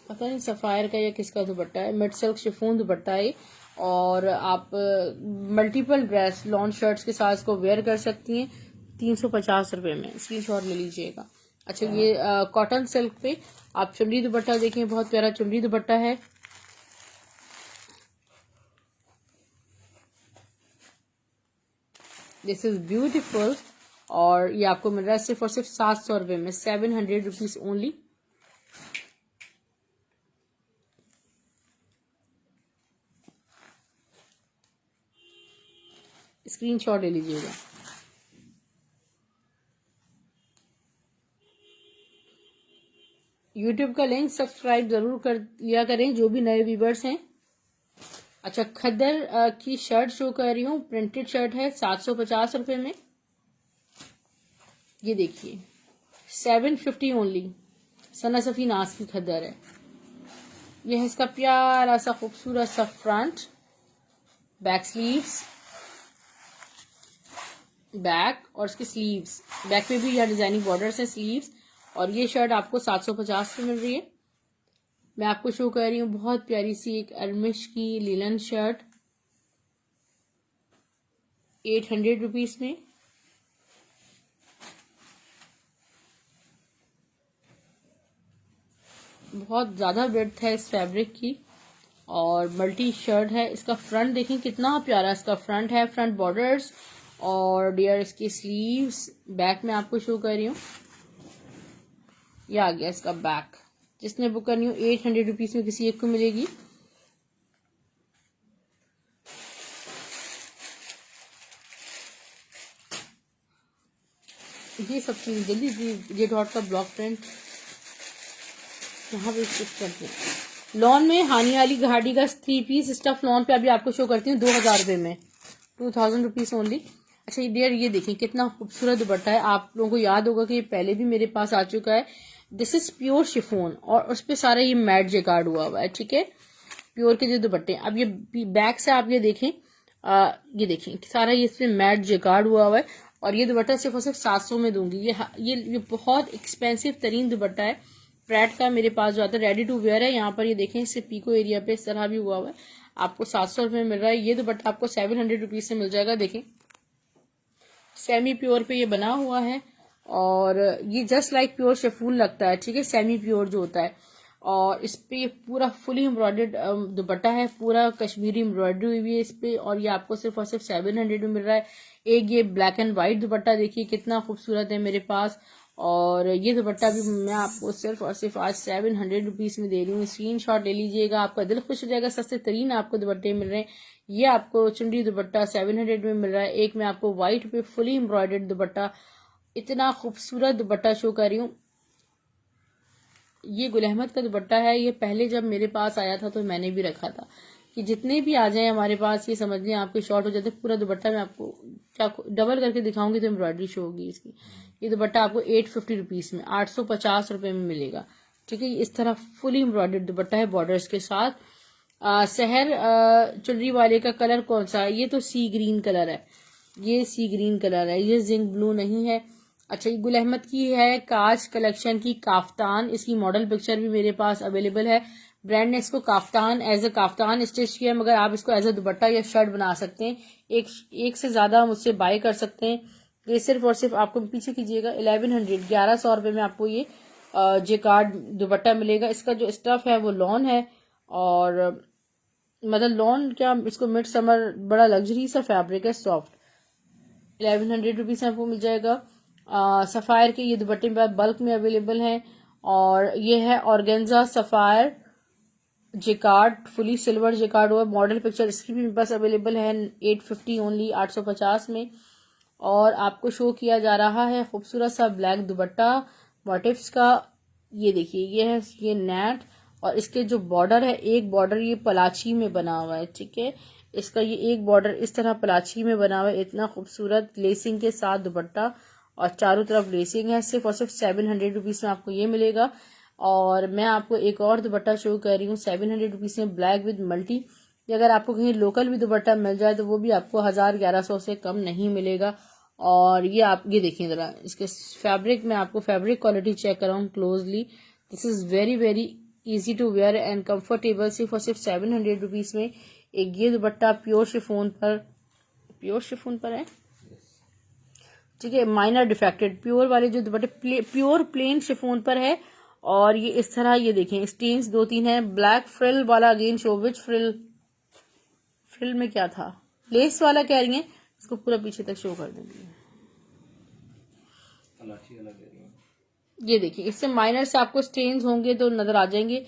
S1: पता नहीं सफायर का या किसका दुपट्टा है, मिड सिल्क शिफॉन दुपट्टा है और आप मल्टीपल ड्रेस लॉन्ग शर्ट्स के साथ इसको वेयर कर सकती हैं 350 रुपये में, स्क्रीनशॉट ले लीजिएगा। अच्छा ये कॉटन सिल्क पे आप चुनरी दुपट्टा देखें, बहुत प्यारा चुनरी दुपट्टा है। दिस इज ब्यूटीफुल और ये आपको मिल रहा है सिर्फ और सिर्फ 700 रुपये में, 700 रुपीज ओनली। स्क्रीनशॉट ले लीजिएगा। यूट्यूब का लिंक सब्सक्राइब जरूर कर लिया करें जो भी नए व्यूवर्स हैं। अच्छा खद्दर की शर्ट शो कर रही हूँ, प्रिंटेड शर्ट है 750 रुपये में। ये देखिए 750 ओनली, सना सफी नाज की खद्दर है। यह है इसका प्यारा सा खूबसूरत सा फ्रंट, बैक स्लीव्स, बैक और इसके स्लीव्स, बैक में भी यहाँ डिजाइनिंग बॉर्डर्स है, स्लीव्स। और ये शर्ट आपको 750 में मिल रही है। मैं आपको शो कर रही हूँ बहुत प्यारी सी एक अर्मिश की लिलन शर्ट 800 रुपीज में। बहुत ज्यादा ब्रेड्थ है इस फैब्रिक की और मल्टी शर्ट है। इसका फ्रंट देखें कितना प्यारा इसका फ्रंट है, फ्रंट बॉर्डर्स और डियर इसकी स्लीव्स। बैक में आपको शो कर रही हूँ, ये आ गया इसका बैक। जिसने बुक करनी हो 800 रुपीज में किसी एक को मिलेगी। ये सब चीज जल्दी ये डॉट का ब्लॉक प्रिंट यहाँ पे स्टिच करते हैं। लॉन में हानी वाली घाटी का 3 पीस स्टफ लॉन पे अभी आपको शो करती हूँ 2000 रुपये में, 2000 रुपीज ओनली। अच्छा डियर ये देखें कितना खूबसूरत दुपट्टा है। आप लोगों को याद होगा कि ये पहले भी मेरे पास आ चुका है। दिस इज प्योर शिफोन और उस पर सारा ये मैट जेकार्ड हुआ हुआ है, ठीक है, प्योर के जो दुपट्टे। अब ये बैक से आप ये देखें, ये देखें सारा ये इसमें मैट जेकार्ड हुआ हुआ है। और ये दुपट्टा सिर्फ और सिर्फ 700 में दूंगी। ये बहुत एक्सपेंसिव तरीन दुपट्टा है प्रैट का, मेरे पास जो आता है रेडी टू वेयर है। यहाँ पर ये देखें इससे पीको एरिया पे इस तरह भी हुआ हुआ है। आपको 700 रुपये में मिल रहा है। ये दुपट्टा आपको 700 रुपीज से मिल जाएगा। देखें सेमी प्योर पे ये बना हुआ है और ये जस्ट लाइक प्योर शिफॉन लगता है, ठीक है, सेमी प्योर जो होता है। और इस पे पूरा फुली एम्ब्रॉयडर्ड दुपट्टा है, पूरा कश्मीरी एम्ब्रॉयडरी हुई हुई है इस पे। और ये आपको सिर्फ और सिर्फ 700 में मिल रहा है। एक ये ब्लैक एंड व्हाइट दुपट्टा देखिए कितना खूबसूरत है मेरे पास। और ये दुपट्टा भी मैं आपको सिर्फ और सिर्फ आज 700 रुपीज में दे रही हूँ। स्क्रीन शॉट ले लीजिएगा, आपका दिल खुश हो जाएगा। सस्ते तरीन आपको दुपट्टे मिल रहे हैं। ये आपको चुंडी दुपट्टा 700 में मिल रहा है। एक मैं आपको व्हाइट पे फुली एम्ब्रॉयडर्ड दुपट्टा, इतना खूबसूरत दुपट्टा शो कर रही हूँ। ये गुल अहमद का दुपट्टा है। ये पहले जब मेरे पास आया था तो मैंने भी रखा था कि जितने भी आ जाएं हमारे पास ये समझ लें आपके शॉर्ट हो जाते। पूरा दुपट्टा मैं आपको क्या डबल करके दिखाऊंगी तो एम्ब्रॉयडरी शो होगी इसकी। ये दुपट्टा आपको 850 रुपीज में 850 रुपए में मिलेगा, ठीक है। इस तरह फुली एम्ब्रॉयडर्ड दुपट्टा है बॉर्डर्स के साथ। शहर चुनरी वाले का कलर कौन सा है? ये तो सी ग्रीन कलर है, ये सी ग्रीन कलर है, ये जिंक ब्लू नहीं है। अच्छा ये गुल अहमद की है काज कलेक्शन की काफ्तान। इसकी मॉडल पिक्चर भी मेरे पास अवेलेबल है। ब्रांड ने इसको kaftan as a kaftan stitch किया, मगर आप इसको एज अ दुपट्टा या शर्ट बना सकते हैं। एक से ज्यादा मुझसे बाय कर सकते हैं। ये सिर्फ और सिर्फ आपको पीछे कीजिएगा 1100 रुपए में आपको ये जेकार्ड दुपट्टा मिलेगा। इसका जो स्टफ है वो लॉन है और मतलब लॉन क्या, इसको मिड समर बड़ा लग्जरी सा फैब्रिक है, सॉफ्ट। 1100 रुपीज में आपको मिल जाएगा। सफायर के ये दुपट्टे मेरे पास बल्क में अवेलेबल हैं और ये है organza sapphire jacquard, fully silver jacquard हुआ। मॉडल पिक्चर इसकी भी मेरे पास अवेलेबल है 850 ओनली, 850 में। और आपको शो किया जा रहा है खूबसूरत सा ब्लैक दुपट्टा मोटिव्स का। ये देखिए ये है ये नेट और इसके जो बॉर्डर है, एक बॉर्डर ये पलाची में बना हुआ है, ठीक है। इसका ये एक बॉर्डर इस तरह पलाची में बना हुआ है। इतना खूबसूरत लेसिंग के साथ दुपट्टा और चारों तरफ लेसिंग है। सिर्फ और सिर्फ 700 रुपीज में आपको ये मिलेगा। और मैं आपको एक और दुपट्टा शो कर रही हूँ 700 रुपीज में, ब्लैक विद मल्टी। अगर आपको कहीं लोकल भी दुपट्टा मिल जाए तो वो भी आपको 1000-1100 से कम नहीं मिलेगा। और ये आप ये देखिए जरा इसके फैब्रिक में, आपको फैब्रिक क्वालिटी चेक कराऊँ closely. This is very very easy to wear and comfortable. सिर्फ और सिर्फ 700 रुपीज में एक ये दुपट्टा प्योर शिफॉन पर है, ठीक है। माइनर डिफेक्टेड प्योर वाले जो दुपट्टे प्योर प्लेन शिफॉन पर है। और ये इस तरह ये देखें स्टेन्स 2-3 है। ब्लैक फ्रिल वाला अगेन शो, विच फ्रिल में क्या था, लेस वाला कह रही है, इसको पूरा पीछे तक शो कर देंगे। ये देखिए इससे माइनर से आपको स्टेन्स होंगे तो नजर आ जाएंगे।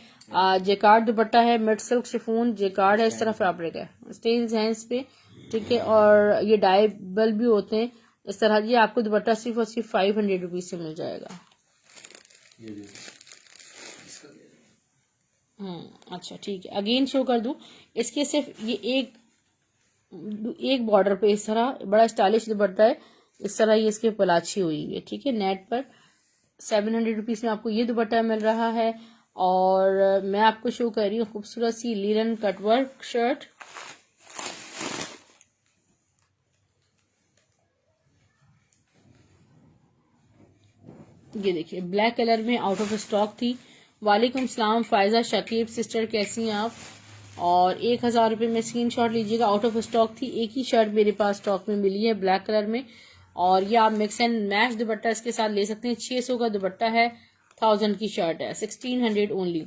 S1: जेकार्ड दुपट्टा है, मिड सिल्क शिफॉन जेकार्ड है, इस तरह फैब्रिक है, स्टेन्स हैं इस पे, ठीक है। और ये डाइबल भी होते हैं इस तरह। ये आपको दुपट्टा सिर्फ और सिर्फ 500 रुपीज से मिल जाएगा। अच्छा ठीक है, अगेन शो कर दूं। इसके सिर्फ ये एक बॉर्डर पे इस तरह बड़ा स्टाइलिश दुपट्टा है, इस तरह ये इसके पलाची हुई है, ठीक है। नेट पर 700 रुपीज में आपको ये दुपट्टा मिल रहा है। और मैं आपको शो कर रही हूँ खूबसूरत सी लीलन कटवर्क शर्ट। ये देखिए ब्लैक कलर में आउट ऑफ स्टॉक थी। वालेकुम सलाम फायजा शकीब सिस्टर, कैसी हैं आप? और 1000 रुपये में स्क्रीनशॉट लीजिएगा। आउट ऑफ स्टॉक थी, एक ही शर्ट मेरे पास स्टॉक में मिली है ब्लैक कलर में, और ये आप मिक्स एंड मैच दुपट्टा इसके साथ ले सकते हैं। 600 का दुपट्टा है, 1000 की शर्ट है, 1600 ओनली।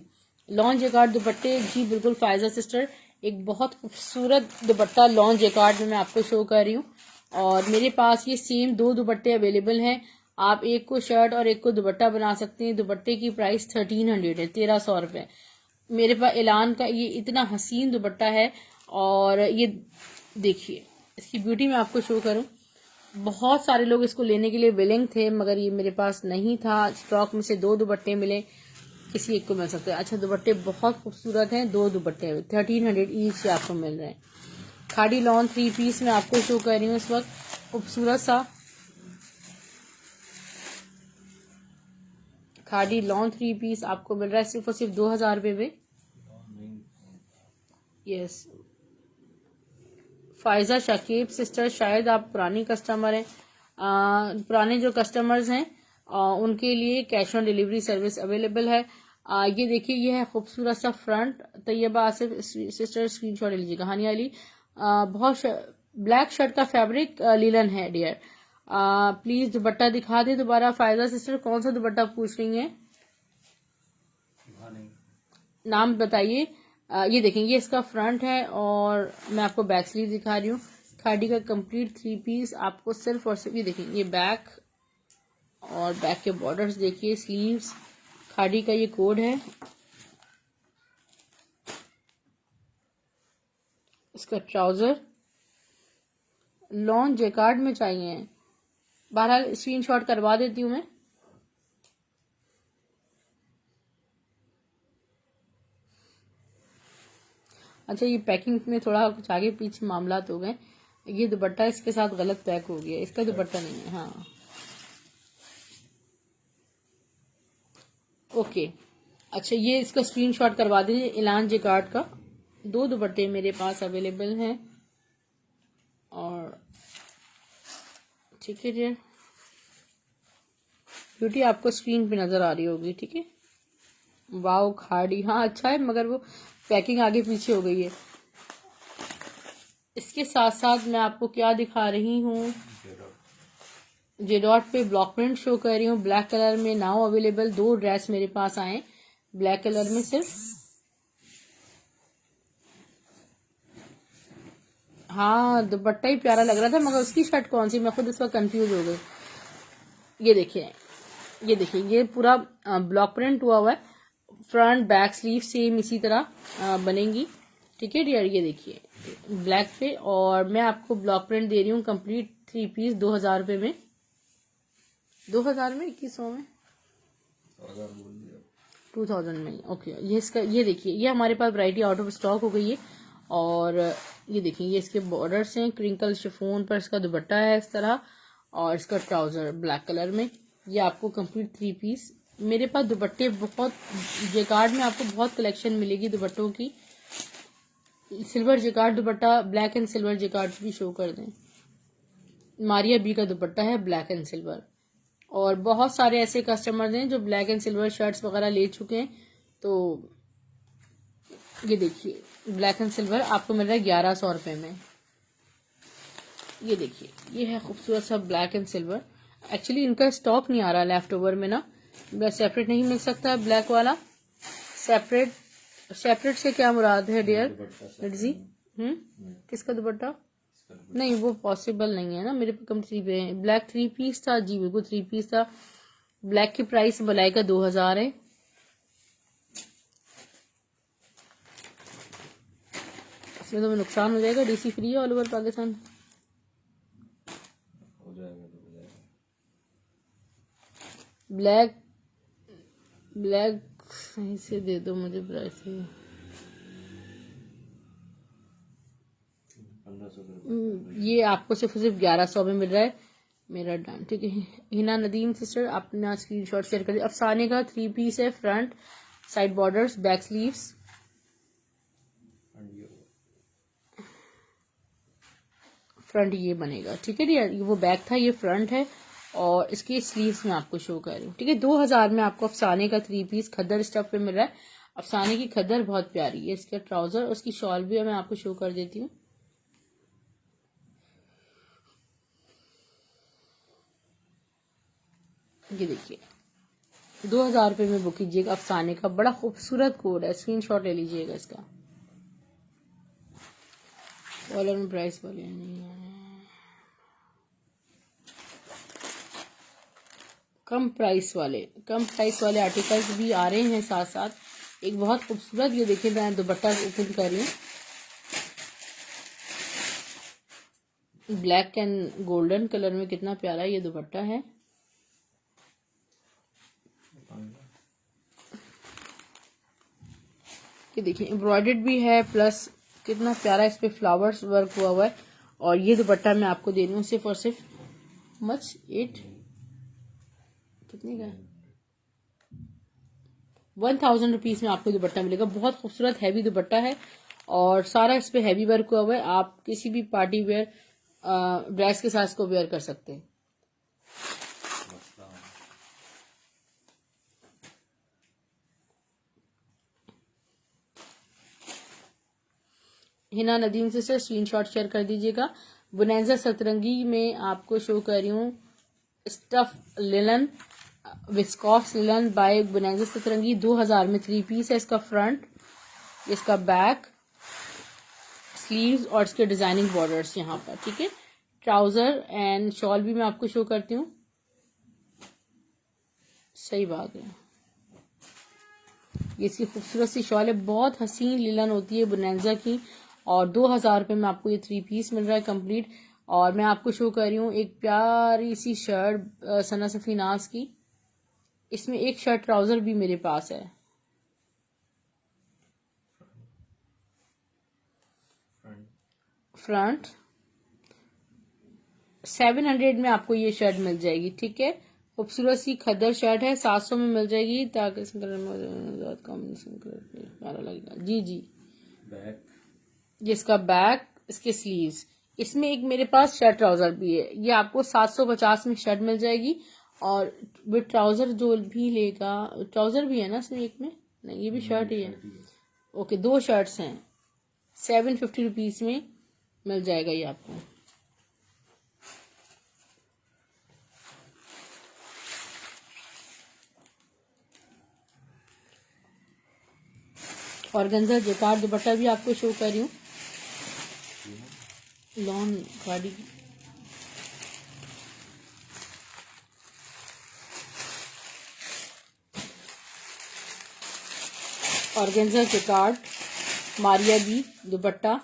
S1: लॉन्ग जेकार्ड दुपट्टे, जी बिल्कुल फायजा सिस्टर, एक बहुत खूबसूरत दुपट्टा लॉन्ग जेकार्ड में मैं आपको शो कर रही हूँ। और मेरे पास ये सेम 2 दुपट्टे अवेलेबल हैं। आप एक को शर्ट और एक को दुपट्टा बना सकते हैं। दुपट्टे की प्राइस 1300 है, 1300 रुपये। मेरे पास ऐलान का ये इतना हसीन दुपट्टा है, और ये देखिए इसकी ब्यूटी मैं आपको शो करूं। बहुत सारे लोग इसको लेने के लिए विलिंग थे, मगर ये मेरे पास नहीं था। स्टॉक में से 2 दुपट्टे मिले, किसी एक को मिल सकते हैं। अच्छा दुपट्टे बहुत खूबसूरत हैं, 2 दुपट्टे 1300 ईच आपको मिल रहे हैं। खाड़ी लॉन 3 पीस में आपको शो कर रही हूँ इस वक्त, खूबसूरत सा खाड़ी लॉन 3 पीस आपको मिल रहा है सिर्फ और सिर्फ 2000 रुपये में। यस फायजा शकीब सिस्टर, शायद आप पुरानी कस्टमर हैं। पुराने जो कस्टमर्स हैं उनके लिए cash on delivery service available है। ये देखिए ये है खूबसूरत सा front. Tayyaba Asif sister screenshot ले लीजिएगा। हानिया अली, बहुत ब्लैक शर्ट का फैब्रिक लीलन है डियर। प्लीज दुपट्टा दिखा दे दोबारा। फायदा सिस्टर कौन सा दुपट्टा पूछ रही हैं, नाम बताइए। ये देखेंगे ये इसका फ्रंट है, और मैं आपको बैक स्लीव दिखा रही हूँ। खाड़ी का कंप्लीट 3 पीस आपको सिर्फ और सिर्फ, ये देखेंगे ये बैक और बैक के बॉर्डर्स देखिए, स्लीव्स, खाड़ी का ये कोड है। इसका ट्राउजर लॉन्ग जेकार्ड में चाहिए, बहरहाल स्क्रीनशॉट करवा देती हूँ मैं। अच्छा ये पैकिंग में थोड़ा कुछ आगे पीछे मामला हो गए। ये दुपट्टा इसके साथ गलत पैक हो गया, इसका दुपट्टा नहीं है। हाँ ओके, अच्छा ये इसका स्क्रीनशॉट करवा दीजिए। इलान जेकार्ड का 2 दुपट्टे मेरे पास अवेलेबल हैं, और ठीक है जी, ब्यूटी आपको स्क्रीन पे नजर आ रही होगी, ठीक है। वाओ खाड़ी, हाँ अच्छा है, मगर वो पैकिंग आगे पीछे हो गई है। इसके साथ साथ मैं आपको क्या दिखा रही हूँ, जेडॉट पे ब्लॉक प्रिंट शो कर रही हूँ ब्लैक कलर में। नाउ अवेलेबल 2 ड्रेस मेरे पास आए ब्लैक कलर में सिर्फ। हाँ दुपट्टा ही प्यारा लग रहा था, मगर उसकी शर्ट कौन सी, मैं खुद इस वक्त कंफ्यूज हो गई। ये देखिए ये पूरा ब्लॉक प्रिंट हुआ हुआ है, फ्रंट बैक स्लीव सेम इसी तरह बनेंगी, ठीक है डियर। ये देखिए ब्लैक पे, और मैं आपको ब्लॉक प्रिंट दे रही हूँ कंप्लीट 3 पीस 2000 रुपये में। 2000 में 2100 में 2000 में। ओके ये इसका, ये देखिए ये हमारे पास वैरायटी आउट ऑफ स्टॉक हो गई है। और ये देखिए ये इसके बॉर्डर्स हैं, क्रिंकल शिफोन पर इसका दुपट्टा है इस तरह, और इसका ट्राउजर ब्लैक कलर में। ये आपको कंप्लीट 3 पीस। मेरे पास दुपट्टे बहुत, जेकार्ड में आपको बहुत कलेक्शन मिलेगी दुपट्टों की। Silver jacquard dupatta, black and silver jacquard भी शो कर दें। मारिया बी का दुपट्टा है ब्लैक एंड सिल्वर, और बहुत सारे ऐसे कस्टमर्स हैं जो ब्लैक एंड सिल्वर शर्ट्स वगैरह ले चुके हैं। तो ये देखिए ब्लैक एंड सिल्वर आपको मिल रहा है 1100 रुपये में। ये देखिए ये है खूबसूरत सा ब्लैक एंड सिल्वर। एक्चुअली इनका स्टॉक नहीं आ रहा लेफ्ट ओवर में ना, सेपरेट नहीं मिल सकता है ब्लैक वाला। सेपरेट से क्या मुराद है डियर जी? किसका दुपट्टा? नहीं वो पॉसिबल नहीं है ना, मेरे पे कम 3 पे ब्लैक 3 पीस था जी, बिल्कुल 3 पीस था। ब्लैक की प्राइस मलाई का 2000 है। इसमें तो नुकसान हो जाएगा, डीसी फ्री है ऑल ओवर पाकिस्तान। ब्लैक सही से दे दो मुझे प्राइस। ये आपको सिर्फ 1100 में मिल रहा है मेरा डन, ठीक है। हिना नदीम सिस्टर आपने स्क्रीनशॉट शेयर कर दिया। अफसाने का 3 पीस है, front side borders back sleeves, front ये बनेगा, ठीक है डियर। वो बैक था, ये फ्रंट है, और इसकी स्लीव्स में आपको शो कर रही हूँ, ठीक है। 2000 में आपको अफसाने का 3 पीस खद्दर स्टफ पे मिल रहा है। अफसाने की खद्दर बहुत प्यारी है। इसका ट्राउजर, उसकी शॉल भी मैं आपको शो कर देती हूँ। ये देखिए 2000 रुपये में बुक कीजिएगा। अफसाने का बड़ा खूबसूरत कोड है, स्क्रीनशॉट ले लीजिएगा इसका। कॉलर में प्राइस वाले नहीं है, कम प्राइस वाले आर्टिकल्स भी आ रहे हैं साथ साथ। एक बहुत खूबसूरत, ये देखिए मैं दुपट्टा ओपन कर रही हूँ, ब्लैक एंड गोल्डन कलर में, कितना प्यारा ये दुपट्टा है। ये देखिए एम्ब्रॉयडर्ड भी है, प्लस कितना प्यारा इस पे फ्लावर्स वर्क हुआ है। और ये दुपट्टा मैं आपको दे रही हूँ सिर्फ और सिर्फ मच 8 कितने का 1000 रुपीज में आपको दुपट्टा मिलेगा। बहुत खूबसूरत हैवी दुपट्टा है और सारा इस पे हैवी वर्क हुआ है। आप किसी भी पार्टी वेयर ड्रेस के साथ इसको वेयर कर सकते हैं। हिना नदीम से सर स्क्रीनशॉट शेयर कर दीजिएगा। बुनेंजा सतरंगी में आपको शो कर रही हूँ stuff linen, viscose linen by बुनेंजा सतरंगी। 2000 में 3 पीस है। इसका फ्रंट, इसका बैक, स्लीव्स और इसके डिजाइनिंग बॉर्डर्स यहाँ पर, ठीक है। ट्राउजर एंड शॉल भी मैं आपको शो करती हूँ। सही बात है, ये इसकी खूबसूरत सी शॉल है, बहुत हसीन लिलन होती है बुनेंजा की। और 2000 रुपये में आपको ये 3 पीस मिल रहा है कंप्लीट। और मैं आपको शो कर रही हूँ एक प्यारी सी शर्ट सना सफी नाज की। इसमें एक शर्ट ट्राउजर भी मेरे पास है। फ्रंट 700 में आपको ये शर्ट मिल जाएगी, ठीक है। खूबसूरत सी खद्दर शर्ट है, 700 में मिल जाएगी। ताकि कलर में कॉम्बिनेशन प्यारा लगेगा। जी जी,
S2: बैक,
S1: ये इसका बैक, इसके स्लीव्स। इसमें एक मेरे पास शर्ट ट्राउजर भी है, ये आपको 750 में शर्ट मिल जाएगी। और विद ट्राउजर जो भी लेगा, ट्राउजर भी है ना इसमें एक में, नहीं ये भी शर्ट ही है। ओके, 2 शर्ट्स हैं, 750 रुपीज में मिल जाएगा ये आपको। और गंजा जकार दुपट्टा भी आपको शो कर रही हूँ, लॉन गाड़ी की। Organza jacquard Maria B dupatta,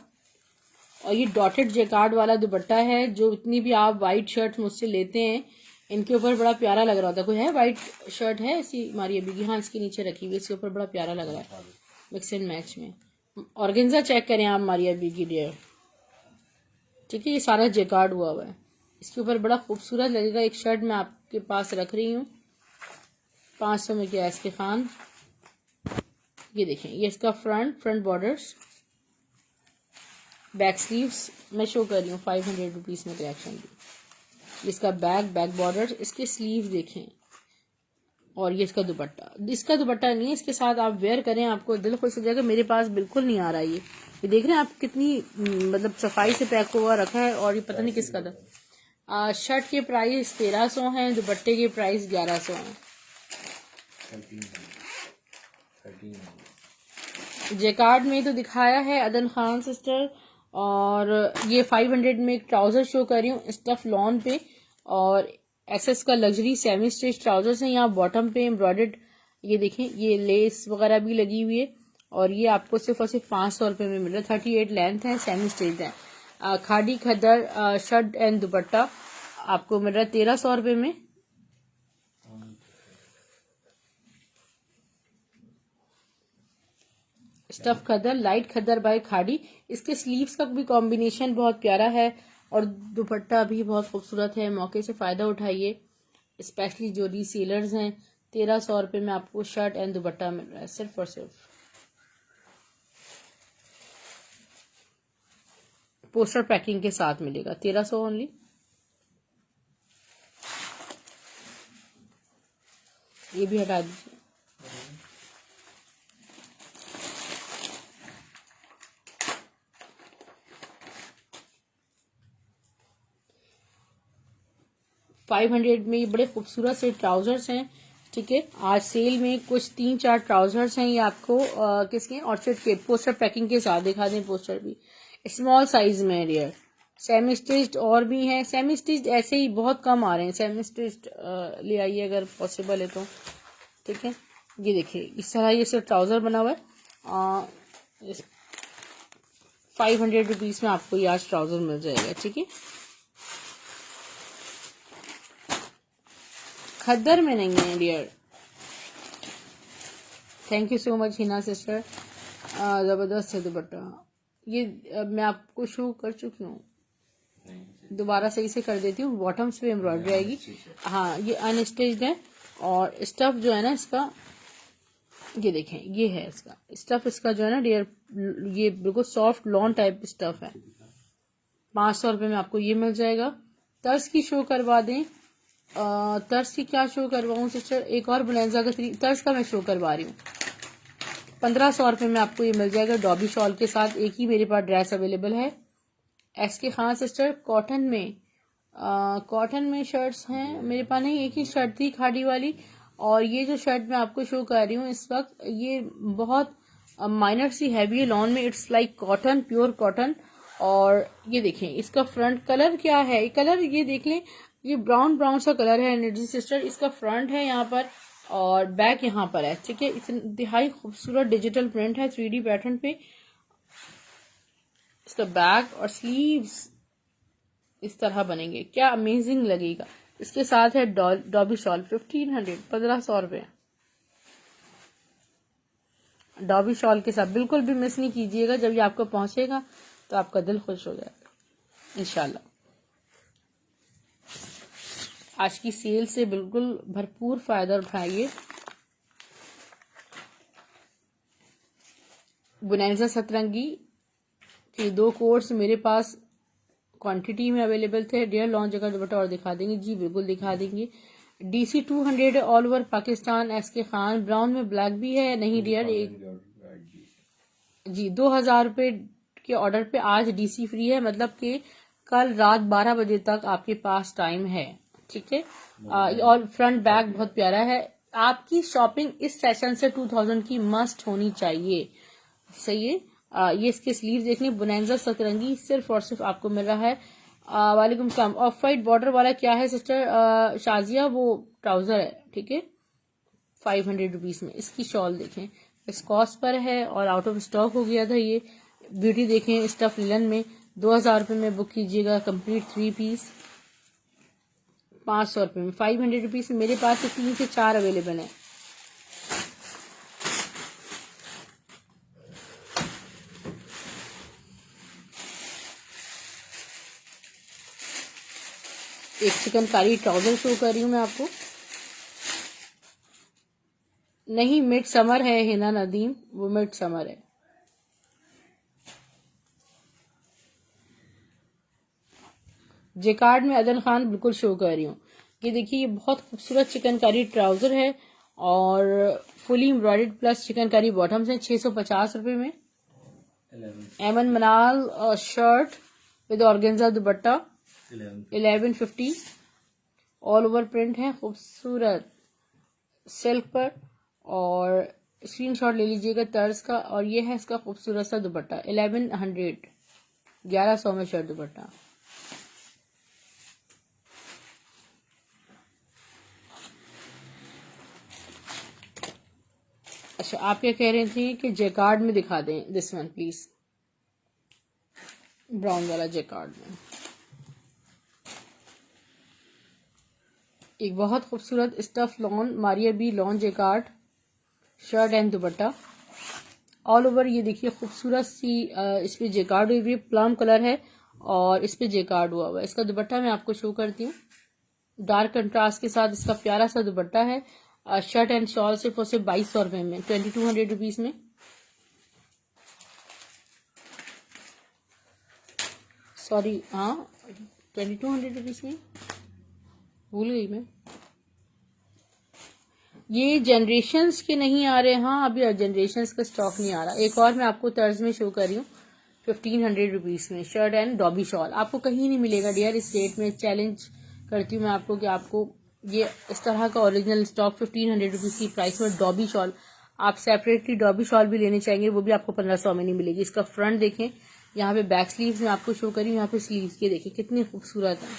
S1: और ये डॉटेड जेकार्ड वाला दुपट्टा है। जो इतनी भी आप वाइट शर्ट मुझसे लेते हैं, इनके ऊपर बड़ा प्यारा लग रहा होता है। कोई है वाइट शर्ट है ऐसी मारिया बी की? हाँ, इसके नीचे रखी हुई, इसके ऊपर बड़ा प्यारा लग रहा है मिक्स एंड मैच में। ऑर्गेन्जा चेक करें आप मारिया बी की डियर, ठीक है। ये सारा जेकार्ड हुआ है, इसके ऊपर बड़ा खूबसूरत लगेगा। एक शर्ट मैं आपके पास रख रही हूँ, 500 में क्या है इसके खान। ये देखें, ये इसका फ्रंट बॉर्डर्स, बैक स्लीव्स मैं शो कर रही हूँ 500 रुपीज में कलेक्शन की। इसका बैक बॉर्डर, इसके स्लीव देखें। और ये इसका दुपट्टा नहीं है, इसके साथ आप वेयर करें आपको दिल खुश हो जाएगा। मेरे पास बिल्कुल नहीं आ रहा ये देख रहे हैं आप कितनी मतलब सफाई से पैक हुआ रखा है। और ये पता नहीं किसका था। शर्ट के प्राइस 1300 हैं, दुपट्टे के प्राइस 1100 हैं। जेकार्ड में तो दिखाया है अदन खान सिस्टर। और ये 500 में एक ट्राउजर शो कर रही हूँ स्टफ लॉन पे। और एसएस का लग्जरी सेमी स्टिच ट्राउजर्स हैं। यहाँ बॉटम पे एम्ब्रॉयडर्ड, ये देखें, ये लेस वगैरह भी लगी हुई है। और ये आपको सिर्फ और सिर्फ 500 रुपये में मिल रहा है। 38 लेंथ है, सेमी स्टिच है। खादी खद्दर शर्ट एंड दुपट्टा आपको मिल रहा है 1300 रुपये में। स्टफ खद्दर, लाइट खद्दर बाय खाड़ी। इसके स्लीव्स का भी कॉम्बिनेशन बहुत प्यारा है और दुपट्टा भी बहुत खूबसूरत है। मौके से फ़ायदा उठाइए, स्पेशली जो रीसेलर्स हैं। 1300 रुपये में आपको शर्ट एंड दुपट्टा मिल रहा है सिर्फ और सिर्फ। पोस्टर पैकिंग के साथ मिलेगा 1300 ओनली। ये भी हटा दीजिए। $500 में ये बड़े खूबसूरत से ट्राउजर्स हैं, ठीक है। आज सेल में कुछ 3-4 ट्राउजर्स हैं, ये आपको किसके ऑर्चिड के पोस्टर पैकिंग के साथ दिखा दें। पोस्टर भी स्मॉल साइज में है डियर। सेमी स्टिच्ड और भी हैं, सेमी स्टिच्ड ऐसे ही बहुत कम आ रहे हैं, सेमी स्टिच्ड ले आइए अगर पॉसिबल है तो, ठीक है। ये देखिए इस तरह ये सिर्फ ट्राउजर बना हुआ है। 500 रुपीज में आपको ये आज ट्राउजर मिल जाएगा, ठीक है। खद्दर में नहीं है dear. Thank you so much Hina sister. जबरदस्त है दुपट्टा। ये मैं आपको शो कर चुकी हूँ, दोबारा सही से कर देती हूँ। बॉटम्स पे एम्ब्रॉयडरी आएगी। हाँ ये अनस्टिच्ड है और स्टफ जो है ना इसका, ये देखें ये है इसका स्टफ, इसका जो है ना डियर ये बिल्कुल सॉफ्ट लॉन टाइप स्टफ है। 500 रुपये में आपको ये मिल जाएगा। तर्ज की शो करवा दें। तर्ज की क्या शो करवाऊँ सिस्टर? एक और बोनेंजा का तर्ज का मैं शो करवा रही हूँ। 1500 रुपये में आपको ये मिल जाएगा डॉबी शॉल के साथ। एक ही मेरे पास ड्रेस अवेलेबल है एसके खान सिस्टर। कॉटन में शर्ट्स हैं मेरे पास, नहीं एक ही शर्ट थी खाड़ी वाली। और ये जो शर्ट मैं आपको शो कर रही हूँ इस वक्त, ये बहुत माइनर सी हैवी है लॉन में। It's like cotton, pure cotton. और ये देखें इसका फ्रंट कलर क्या है, ये कलर ये देख लें, ये ब्राउन ब्राउन सा कलर है एनर्जी सिस्टर। इसका फ्रंट है यहाँ पर और बैक यहाँ पर है, ठीक है। इंतहाई खूबसूरत डिजिटल प्रिंट है 3D पैटर्न पे। इसका बैक और स्लीव्स इस तरह बनेंगे, क्या अमेजिंग लगेगा। इसके साथ है डॉबी शॉल 1500 रुपये डॉबी शॉल के साथ। बिल्कुल भी मिस नहीं कीजिएगा, जब ये आपको पहुंचेगा तो आपका दिल खुश हो जाएगा इंशाल्लाह। आज की सेल से बिल्कुल भरपूर फायदा उठाइए। बुनेंजा सतरंगी के 2 कोर्स मेरे पास क्वांटिटी में अवेलेबल थे डियर। लॉन्च जगह दुपट्टा और दिखा देंगे जी, बिल्कुल दिखा देंगे। DC 200 all over Pakistan. SK Khan brown में ब्लैक भी है, नहीं डियर एक जी 2000 रुपये के ऑर्डर पे आज DC फ्री है, मतलब कि कल रात 12 बजे तक आपके पास टाइम है, ठीक है। और फ्रंट बैक बहुत प्यारा है। आपकी शॉपिंग इस सेशन से 2000 की मस्ट होनी चाहिए, सही है। ये इसके स्लीव देखने बुनेंजा सतरंगी सिर्फ और सिर्फ आपको मिल रहा है। वालेकुम सलाम। ऑफ वाइट बॉर्डर वाला क्या है सिस्टर शाजिया? वो ट्राउजर है, ठीक है। 500 रुपीज में। इसकी शॉल देखें स्कॉच पर है और आउट ऑफ स्टॉक हो गया था ये। ब्यूटी देखें स्टफ लिलन में। 2000 रुपये में बुक कीजिएगा कंप्लीट 3 पीस। 500 रुपये में 500 रुपीज में मेरे पास 3 से 4 अवेलेबल है। एक चिकनकारी ट्राउजर शो कर रही हूँ मैं आपको। नहीं मिड समर है हिना नदीम, वो मिड समर है। जेकार्ड में अदन खान बिल्कुल शो कर रही हूँ। ये देखिए ये बहुत खूबसूरत चिकनकारी ट्राउजर है और fully embroidered plus chikankari bottoms हैं 650 रुपये में। एमन मनाल shirt with organza dupatta 1150। All over print है खूबसूरत सिल्क पर और स्क्रीनशॉट ले लीजिएगा तर्ज का। और ये है इसका खूबसूरत सा दुपट्टा 1100 में शर्ट दुपट्टा। अच्छा आप क्या कह रहे थे कि जेकार्ड में दिखा दें? दिस वन प्लीज, ब्राउन वाला जेकार्ड में। एक बहुत खूबसूरत stuff lawn Maria B lawn jacquard shirt and dupatta all over. ये देखिए खूबसूरत सी इस पे जेकार्ड हुई हुई प्लम कलर है और इस पे जेकार्ड हुआ हुआ है। इसका दुपट्टा मैं आपको शो करती हूँ डार्क कंट्रास्ट के साथ। इसका प्यारा सा दुपट्टा है। शर्ट एंड शॉल सिर्फ और सिर्फ 2200 रुपये में 2200 रुपीज में। सॉरी हाँ 2200 रुपीज में, भूल गई मैं। ये जनरेशन्स के नहीं आ रहे, हाँ अभी जनरेशन्स का स्टॉक नहीं आ रहा। एक और मैं आपको तर्ज में शो कर रही हूँ 1500 रुपीज़ में, शर्ट एंड डॉबी शॉल। आपको कहीं नहीं मिलेगा डियर इस रेट में। चैलेंज करती हूँ मैं आपको कि आपको ये इस तरह का ओरिजिनल स्टॉक 1500 रुपीज़ की प्राइस में डॉबी शॉल, आप सेपरेटली डॉबी शॉल भी लेने चाहेंगे वो भी आपको 1500 में नहीं मिलेगी। इसका फ्रंट देखें, यहाँ पे बैक स्लीव्स में आपको शो करी, यहाँ पे स्लीव्स के देखें कितने खूबसूरत हैं।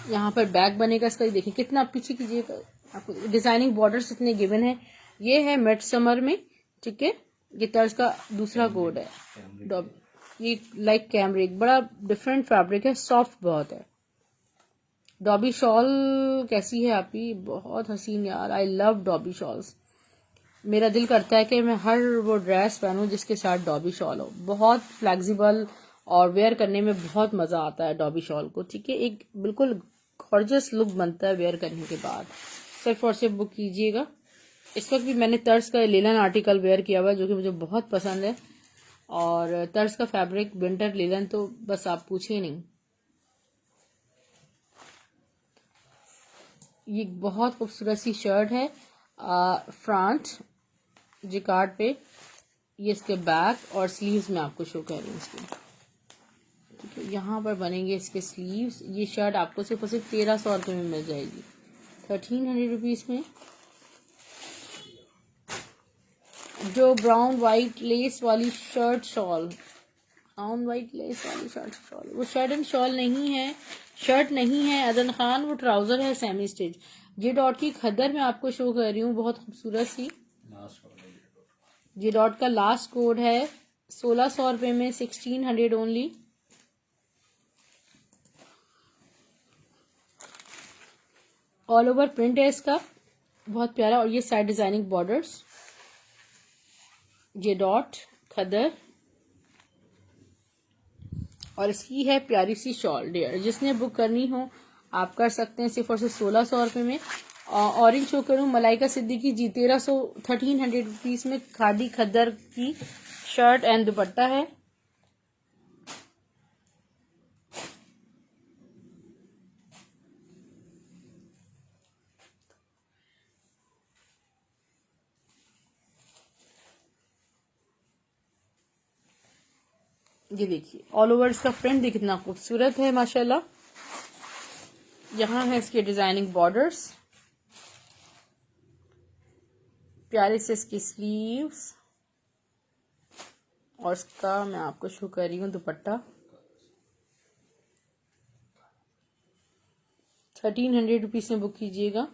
S1: यहाँ पर बैक बनेगा इसका, देखें कितना, पीछे कीजिएगा, आपको डिजाइनिंग बॉर्डर्स इतने गिवन है। ये है मिड समर में, ठीक है। ये तर्ज का दूसरा कोड है। ये लाइक कैमरिक, बड़ा डिफरेंट फैब्रिक है, सॉफ्ट बहुत है। डॉबी शॉल कैसी है आपकी? बहुत हसीन यार, आई लव डॉबी शॉल्स। मेरा दिल करता है कि मैं हर वो ड्रेस पहनूं जिसके साथ डॉबी शॉल हो। बहुत फ्लेक्सिबल और वेयर करने में बहुत मजा आता है डॉबी शॉल को, ठीक है। एक बिल्कुल गॉर्जियस लुक बनता है वेयर करने के बाद। सिर्फ और सिर्फ बुक कीजिएगा। इस वक्त भी मैंने तर्ज का लिनन आर्टिकल वेयर किया हुआ है जो कि मुझे बहुत पसंद है। और तर्ज का फैब्रिक विंटर लिनन तो बस आप पूछे नहीं। ये बहुत खूबसूरत सी शर्ट है फ्रंट जिकार्ड पे। ये इसके बैक और स्लीव्स में आपको शो कर रही हूँ इसकी, ठीक है। यहाँ पर बनेंगे इसके स्लीव्स। ये शर्ट आपको सिर्फ और सिर्फ 1300 रुपये में मिल जाएगी, 1300 रुपीज़ में। जो ब्राउन वाइट लेस वाली shirt shawl, brown white less वाली शर्ट शॉल, वो शर्ट एंड शॉल नहीं है, शर्ट नहीं है अदन खान, वो ट्राउजर है सेमी स्टिच। जे डॉट की खद्दर में आपको शो कर रही हूँ, बहुत खूबसूरत सी। जे डॉट का लास्ट कोड है 1600 रुपये में, 1600 ओनली। ऑल ओवर प्रिंट है इसका, बहुत प्यारा। और ये side designing borders, J dot Khaddar, और इसकी है प्यारी सी शॉल। डियर जिसने बुक करनी हो आप कर सकते हैं सिर्फ और सिर्फ 1600 रुपये में। ऑरेंज शो करूँ मलाइका सिद्दीकी जी, 1300 रुपीज़ में खादी खद्दर की शर्ट एंड दुपट्टा है। ये देखिए ऑल ओवर इसका प्रिंट देखिए कितना खूबसूरत है माशाल्लाह। यहाँ है इसके डिजाइनिंग बॉर्डर्स, प्यारे से इसकी स्लीव्स, और इसका मैं आपको शो कर रही हूँ दुपट्टा। 1300 रुपीज़ में बुक कीजिएगा।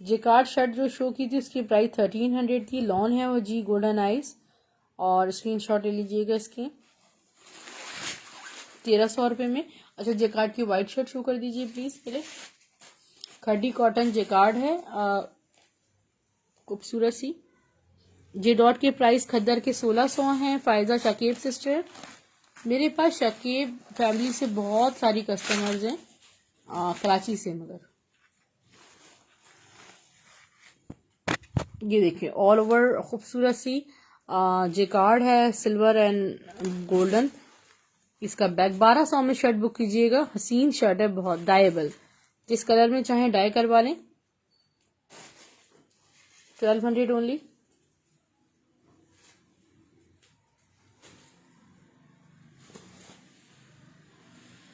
S1: जिकार्ड शर्ट जो शो की थी उसकी प्राइस 1300 थी। लॉन है वो जी गोल्डन आइज, और स्क्रीनशॉट ले लीजिएगा इसके 1300 रुपये में। अच्छा जिकार्ड की वाइट शर्ट शो कर दीजिए प्लीज पहले। खड्डी कॉटन जिकार्ड है, खूबसूरत सी। जे डॉट के प्राइस खद्दर के 1600 हैं। फायजा शकीब सिस्टर, मेरे पास शकीब फैमिली से बहुत सारी कस्टमर्स हैं कराची से, मगर ये देखिए ऑल ओवर खूबसूरत सी जेकार्ड है, सिल्वर एंड गोल्डन। इसका बैक 1200 में शर्ट बुक कीजिएगा। हसीन शर्ट है बहुत, डाइबल, जिस कलर में चाहें डाई करवा लें। 1200 ओनली।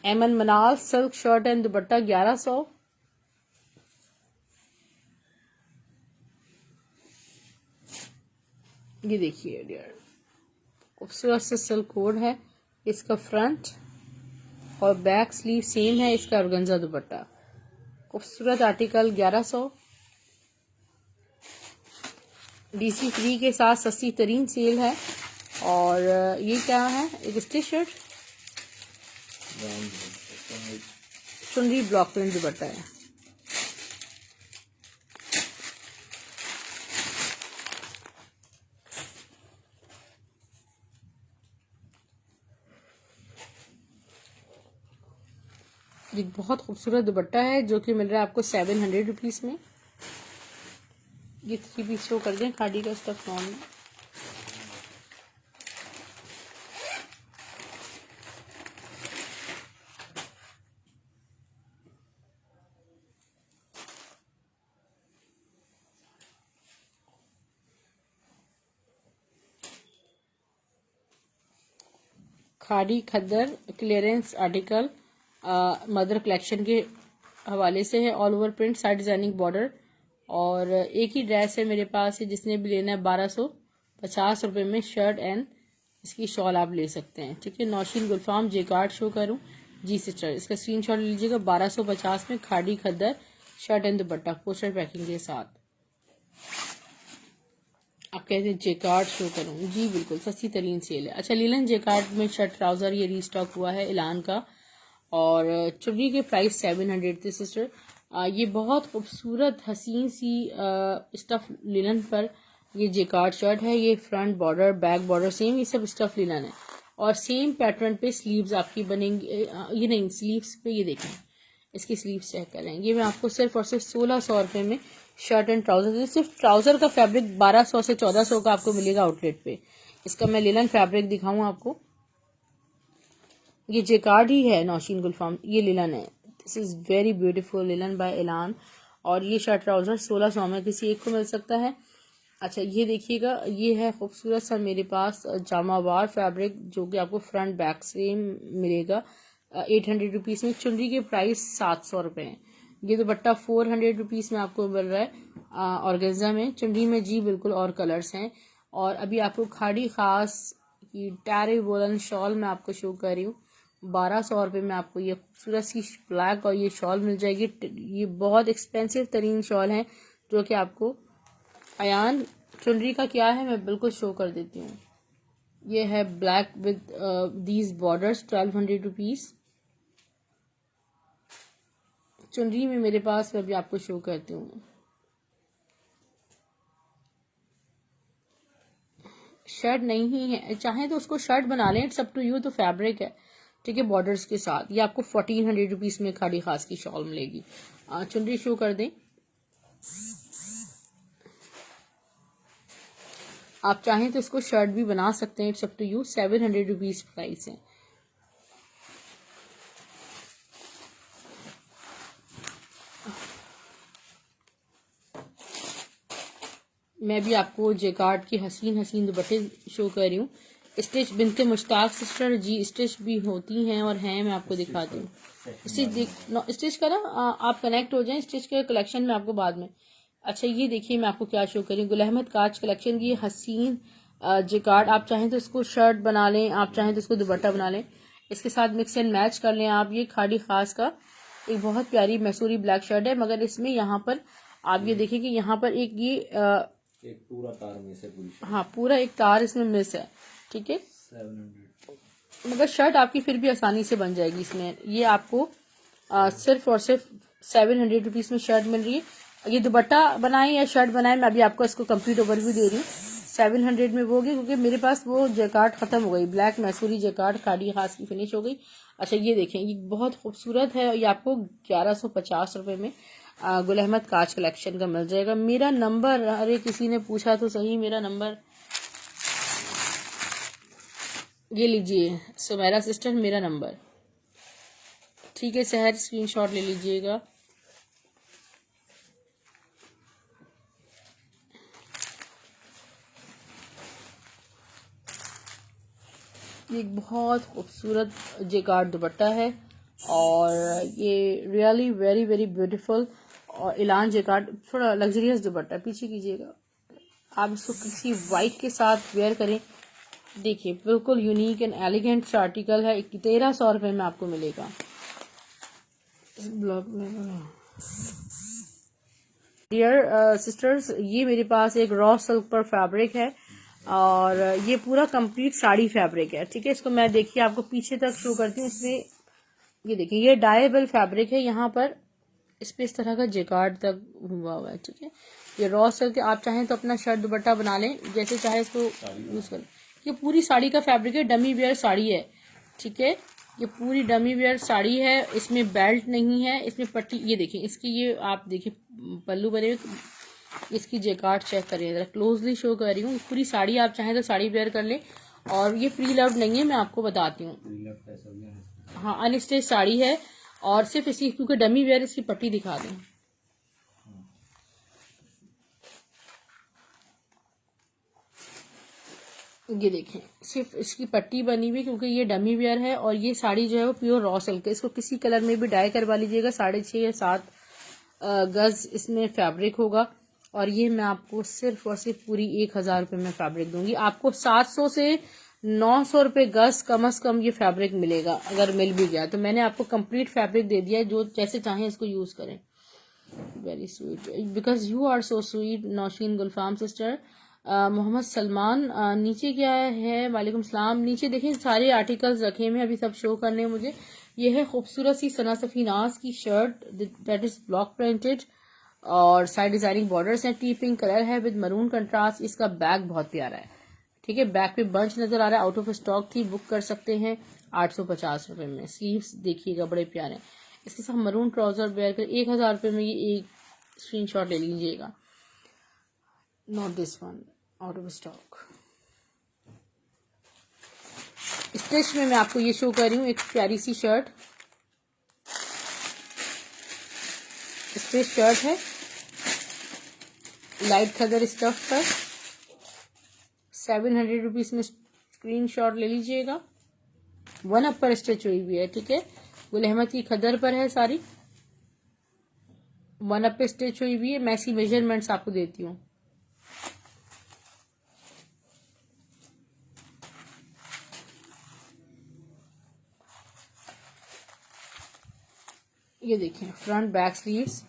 S1: एमन मनाल सिल्क शर्ट एंड दुपट्टा 1100। ये देखिए डियर खूबसूरत से सिल्क कोड है। इसका फ्रंट और बैक स्लीव सेम है। इसका ऑर्गेन्जा दुपट्टा, खूबसूरत आर्टिकल 1100। DC फ्री के साथ सस्ती तरीन सेल है। और ये क्या है, एक स्टिच शर्ट, चुनरी ब्लॉक प्रिंट दुपट्टा है। ये बहुत खूबसूरत दुपट्टा है जो कि मिल रहा है आपको 700 रुपीज़ में। ये 3 पीस शो कर दें खादी का स्टफ नॉन में। खादी खद्दर क्लियरेंस आर्टिकल मदर कलेक्शन के हवाले से है। All over print, side designing border, और एक ही ड्रेस है मेरे पास है। जिसने भी लेना है 1250 रुपये में शर्ट एंड इसकी शॉल आप ले सकते हैं। ठीक है, Nausheen Gulfam J card show करूं जी सिस्टर, इसका स्क्रीनशॉट ले लीजिएगा। 1250 में khadi khaddar shirt and dupatta poster packing के साथ। आप कहते हैं जेकार्ड शो करूं, जी बिल्कुल सस्ती तरीन सेल है। अच्छा, लीलन जेकार्ड में शर्ट ट्राउजर ये रीस्टॉक हुआ है ऐलान का, और चुन्नी के प्राइस 700 थे सिस्टर। ये बहुत खूबसूरत हसीन सी स्टफ लिलन पर ये जेकार्ड शर्ट है। ये front border back border same, ये सब स्टफ लिलन है, और सेम पैटर्न पे स्लीव्स आपकी बनेंगी। ये नहीं, स्लीव्स पे ये देखें, इसकी स्लीव्स चेक करें। ये मैं आपको सिर्फ और सिर्फ 1600 रुपये में शर्ट एंड ट्राउजर, सिर्फ ट्राउजर का फैब्रिक 1200 से 1400 का आपको मिलेगा आउटलेट पे। इसका मैं लिलन फैब्रिक दिखाऊं आपको, ये जेकार्ड ही है नौशीन गुलफाम, ये लिलन है। This is very beautiful linen by Elan, और ये शर्ट ट्राउजर 1600 में किसी एक को मिल सकता है। अच्छा, ये देखिएगा, ये है खूबसूरत सा मेरे पास जामावार फैब्रिक, जो कि आपको फ्रंट बैक सेम मिलेगा 800 रुपीज़ में। चुनरी के प्राइस 700 रुपये हैं। ये दुपट्टा 400 रुपीज़ में आपको मिल रहा है ऑर्गेन्जा में। चुनरी में जी बिल्कुल और कलर्स हैं। और अभी आपको खाड़ी खास की टैरे वोलन शॉल मैं आपको शो कर रही हूँ। 1200 रुपये में आपको ये खूबसूरत सी ब्लैक और ये शॉल मिल जाएगी। ये बहुत एक्सपेंसिव तरीन शॉल है, जो कि आपको अयान चुनरी का क्या है मैं बिल्कुल शो कर देती हूँ। ये है black with these borders 1200 rupees. चुनरी में मेरे पास मैं अभी आपको शो करती हूँ। शर्ट नहीं है, चाहे तो उसको शर्ट बना लें, इट्स अप टू यू। तो फैब्रिक है, ठीक है, बॉर्डर्स के साथ। ये आपको 1400 रुपीज़ में खाड़ी खास की शॉल मिलेगी। चुनरी शो कर दें। आप चाहें तो इसको शर्ट भी बना सकते हैं, it's up to you. 700 rupees price है। मैं भी आपको जेकार्ड की हसीन हसीन दुपट्टे शो कर रही हूँ। स्टिच बिनते मुश्ताक सिस्टर, जी स्टिच भी होती हैं और हैं, मैं आपको दिखाती हूँ। स्टिच का ना आप कनेक्ट हो जाएं, स्टिच के कलेक्शन में आपको बाद में। अच्छा, ये देखिए मैं आपको क्या शो करी, गुल अहमद काज कलेक्शन की हसीन जेकार्ड। आप चाहें तो इसको शर्ट बना लें, आप चाहें तो इसको दुपट्टा बना लें, इसके साथ मिक्स एंड मैच कर लें आप। ये खाड़ी खास का एक बहुत प्यारी मैसूरी ब्लैक शर्ट है, मगर इसमें यहाँ पर आप ये देखिए कि यहाँ पर एक ये
S2: एक पूरा तार मिस है पूरी।
S1: हाँ, पूरा एक तार इसमें मिस है, ठीक है।
S2: 700
S1: मगर शर्ट आपकी फिर भी आसानी से बन जाएगी इसमें। ये आपको सिर्फ और सिर्फ 700 रुपीज़ में शर्ट मिल रही है। ये दुपट्टा बनाएं या शर्ट बनाएं, मैं अभी आपको इसको कंप्लीट ओवरव्यू दे रही हूँ। 700 में वो होगी, क्योंकि मेरे पास वो जैकार्ड खत्म हो गई, ब्लैक मैसूरी जैकार्ड खाड़ी खास की फिनिश हो गई। अच्छा, ये देखें, ये बहुत खूबसूरत है। ये आपको 1150 रुपये में गुल अहमद काज कलेक्शन का मिल जाएगा। मेरा नंबर, अरे किसी ने पूछा तो सही, मेरा नंबर ये लीजिए, सुमेरा सिस्टर, मेरा नंबर, ठीक है। शहर स्क्रीनशॉट ले लीजिएगा। एक बहुत खूबसूरत जेकार्ड दुपट्टा है, और ये रियली वेरी वेरी ब्यूटीफुल और इलान जेकार्ड, थोड़ा लग्जरियस दुपट्टा। पीछे कीजिएगा, आप इसको किसी वाइट के साथ वेयर करें, देखिए बिल्कुल यूनिक एंड एलिगेंट सा आर्टिकल है। 1300 रुपये में आपको मिलेगा। इस ब्लॉग में डियर सिस्टर्स, ये मेरे पास एक रॉ सिल्क पर फैब्रिक है, और ये पूरा कंप्लीट साड़ी फैब्रिक है, ठीक है। इसको मैं देखिए आपको पीछे तक शो करती हूँ। इसमें ये देखिए, ये डायबल फैब्रिक है, यहाँ पर इस पे इस तरह का जेकार्ड तक हुआ हुआ है, ठीक है। ये रॉ सिल्क, आप चाहें तो अपना शर्ट दुपट्टा बना लें, जैसे चाहे इसको यूज करें। ये पूरी साड़ी का फैब्रिक है, डमी वेयर साड़ी है, ठीक है। ये पूरी डमी वेयर साड़ी है, इसमें बेल्ट नहीं है, इसमें पट्टी। ये देखिए इसकी, ये आप देखिए पल्लू बने हुए, इसकी जेकार्ड चेक करिए, जरा क्लोजली शो कर रही हूँ। पूरी साड़ी आप चाहें तो साड़ी वेयर कर ले, और ये फ्री लव्ड नहीं है, मैं आपको बताती हूँ। हाँ, अनस्टिच साड़ी है, और सिर्फ इसकी क्योंकि डमी वेयर, इसकी पट्टी दिखा दें। ये देखें, सिर्फ इसकी पट्टी बनी हुई क्योंकि ये डमी वेयर है और ये साड़ी जो है वो प्योर रॉ सिल्क है। इसको किसी कलर में भी डाई करवा लीजिएगा। 6.5 या 7 गज इसमें फैब्रिक होगा और ये मैं आपको सिर्फ और सिर्फ पूरी 1000 रुपये में फैब्रिक दूंगी। आपको 700 से 900 रुपये गज कम अज कम ये फैब्रिक मिलेगा अगर मिल भी गया तो। मैंने आपको कंप्लीट फैब्रिक दे दिया है, जो जैसे चाहें इसको यूज करें। Very sweet, because you are so sweet Nausheen Gulfam sister. Mohammad Salman, नीचे क्या है? वालेकुम सलाम। नीचे देखिए सारे आर्टिकल्स रखे हुए हैं, अभी सब शो करने हैं मुझे। ये है खूबसूरत सी सना सफीनाज की shirt that is block printed और साइड डिजाइनिंग बॉर्डर्स हैं। टी पिंक कलर है विद मरून कंट्रास्ट। इसका बैग बहुत प्यारा है, ठीक है। बैक पे बंच नजर आ रहा है, आउट ऑफ स्टॉक थी, बुक कर सकते हैं 850 रुपये में। स्लीव्स देखिएगा बड़े प्यारे हैं। इसके साथ मरून ट्राउजर वेयर कर 1000 रुपये में ये एक स्क्रीनशॉट ले लीजिएगा। Not this one, out of stock. Stitch में मैं आपको ये शो कर रही हूँ एक प्यारी सी शर्ट। स्टिच शर्ट है लाइट खदर स्टफ पर, 700 रुपीज में। स्क्रीनशॉट ले लीजिएगा। 1 अप पर स्टिच हुई हुई है, ठीक है। गुल अहमद की खदर पर है सारी, 1 अप पे स्टिच हुई हुई है। मैं इसकी मेजरमेंट्स आपको देती हूँ। ये देखें फ्रंट बैक स्लीव्स,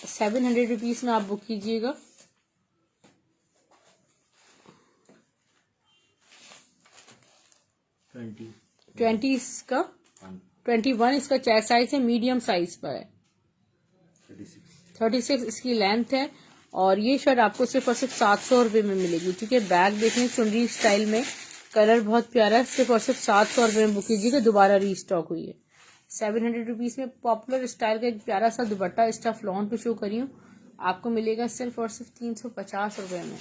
S1: 700 रुपीज में आप बुक कीजिएगा। 20 इसका, 21 इसका चेस्ट साइज है, मीडियम साइज पर है। 36 इसकी लेंथ है और ये शर्ट आपको सिर्फ और सिर्फ 700 रुपये में मिलेगी, ठीक है। बैग देखें चुनरी स्टाइल में, कलर बहुत प्यारा है। सिर्फ और सिर्फ 700 रुपये में बुक कीजिएगा, दोबारा रीस्टॉक हुई है। 700 रुपीज में पॉपुलर स्टाइल का एक प्यारा सा दुपट्टा स्टफ लॉन पे शो करी हूँ, आपको मिलेगा सिर्फ और सिर्फ 350 रुपये में,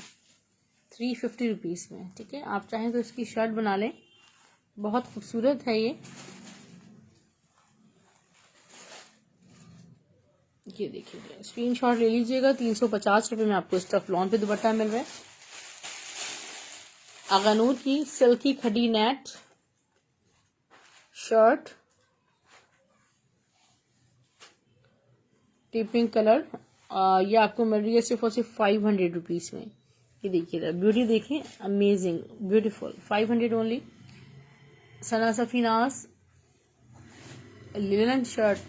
S1: 350 रुपीज में, ठीक है। आप चाहें तो इसकी शर्ट बना लें, बहुत खूबसूरत है ये। ये देखिए स्क्रीनशॉट ले लीजिएगा। 350 रुपये में आपको स्टफ लॉन पे दुपट्टा मिल रहा है। अगानूर की सिल्की खड़ी नेट शर्ट, टिपिंग कलर, ये आपको मिल रही है सिर्फ और सिर्फ 500 रुपीज में। ये देखिए ब्यूटी देखें, अमेजिंग ब्यूटीफुल, 500 ओनली। सना सफीनास लिलन शर्ट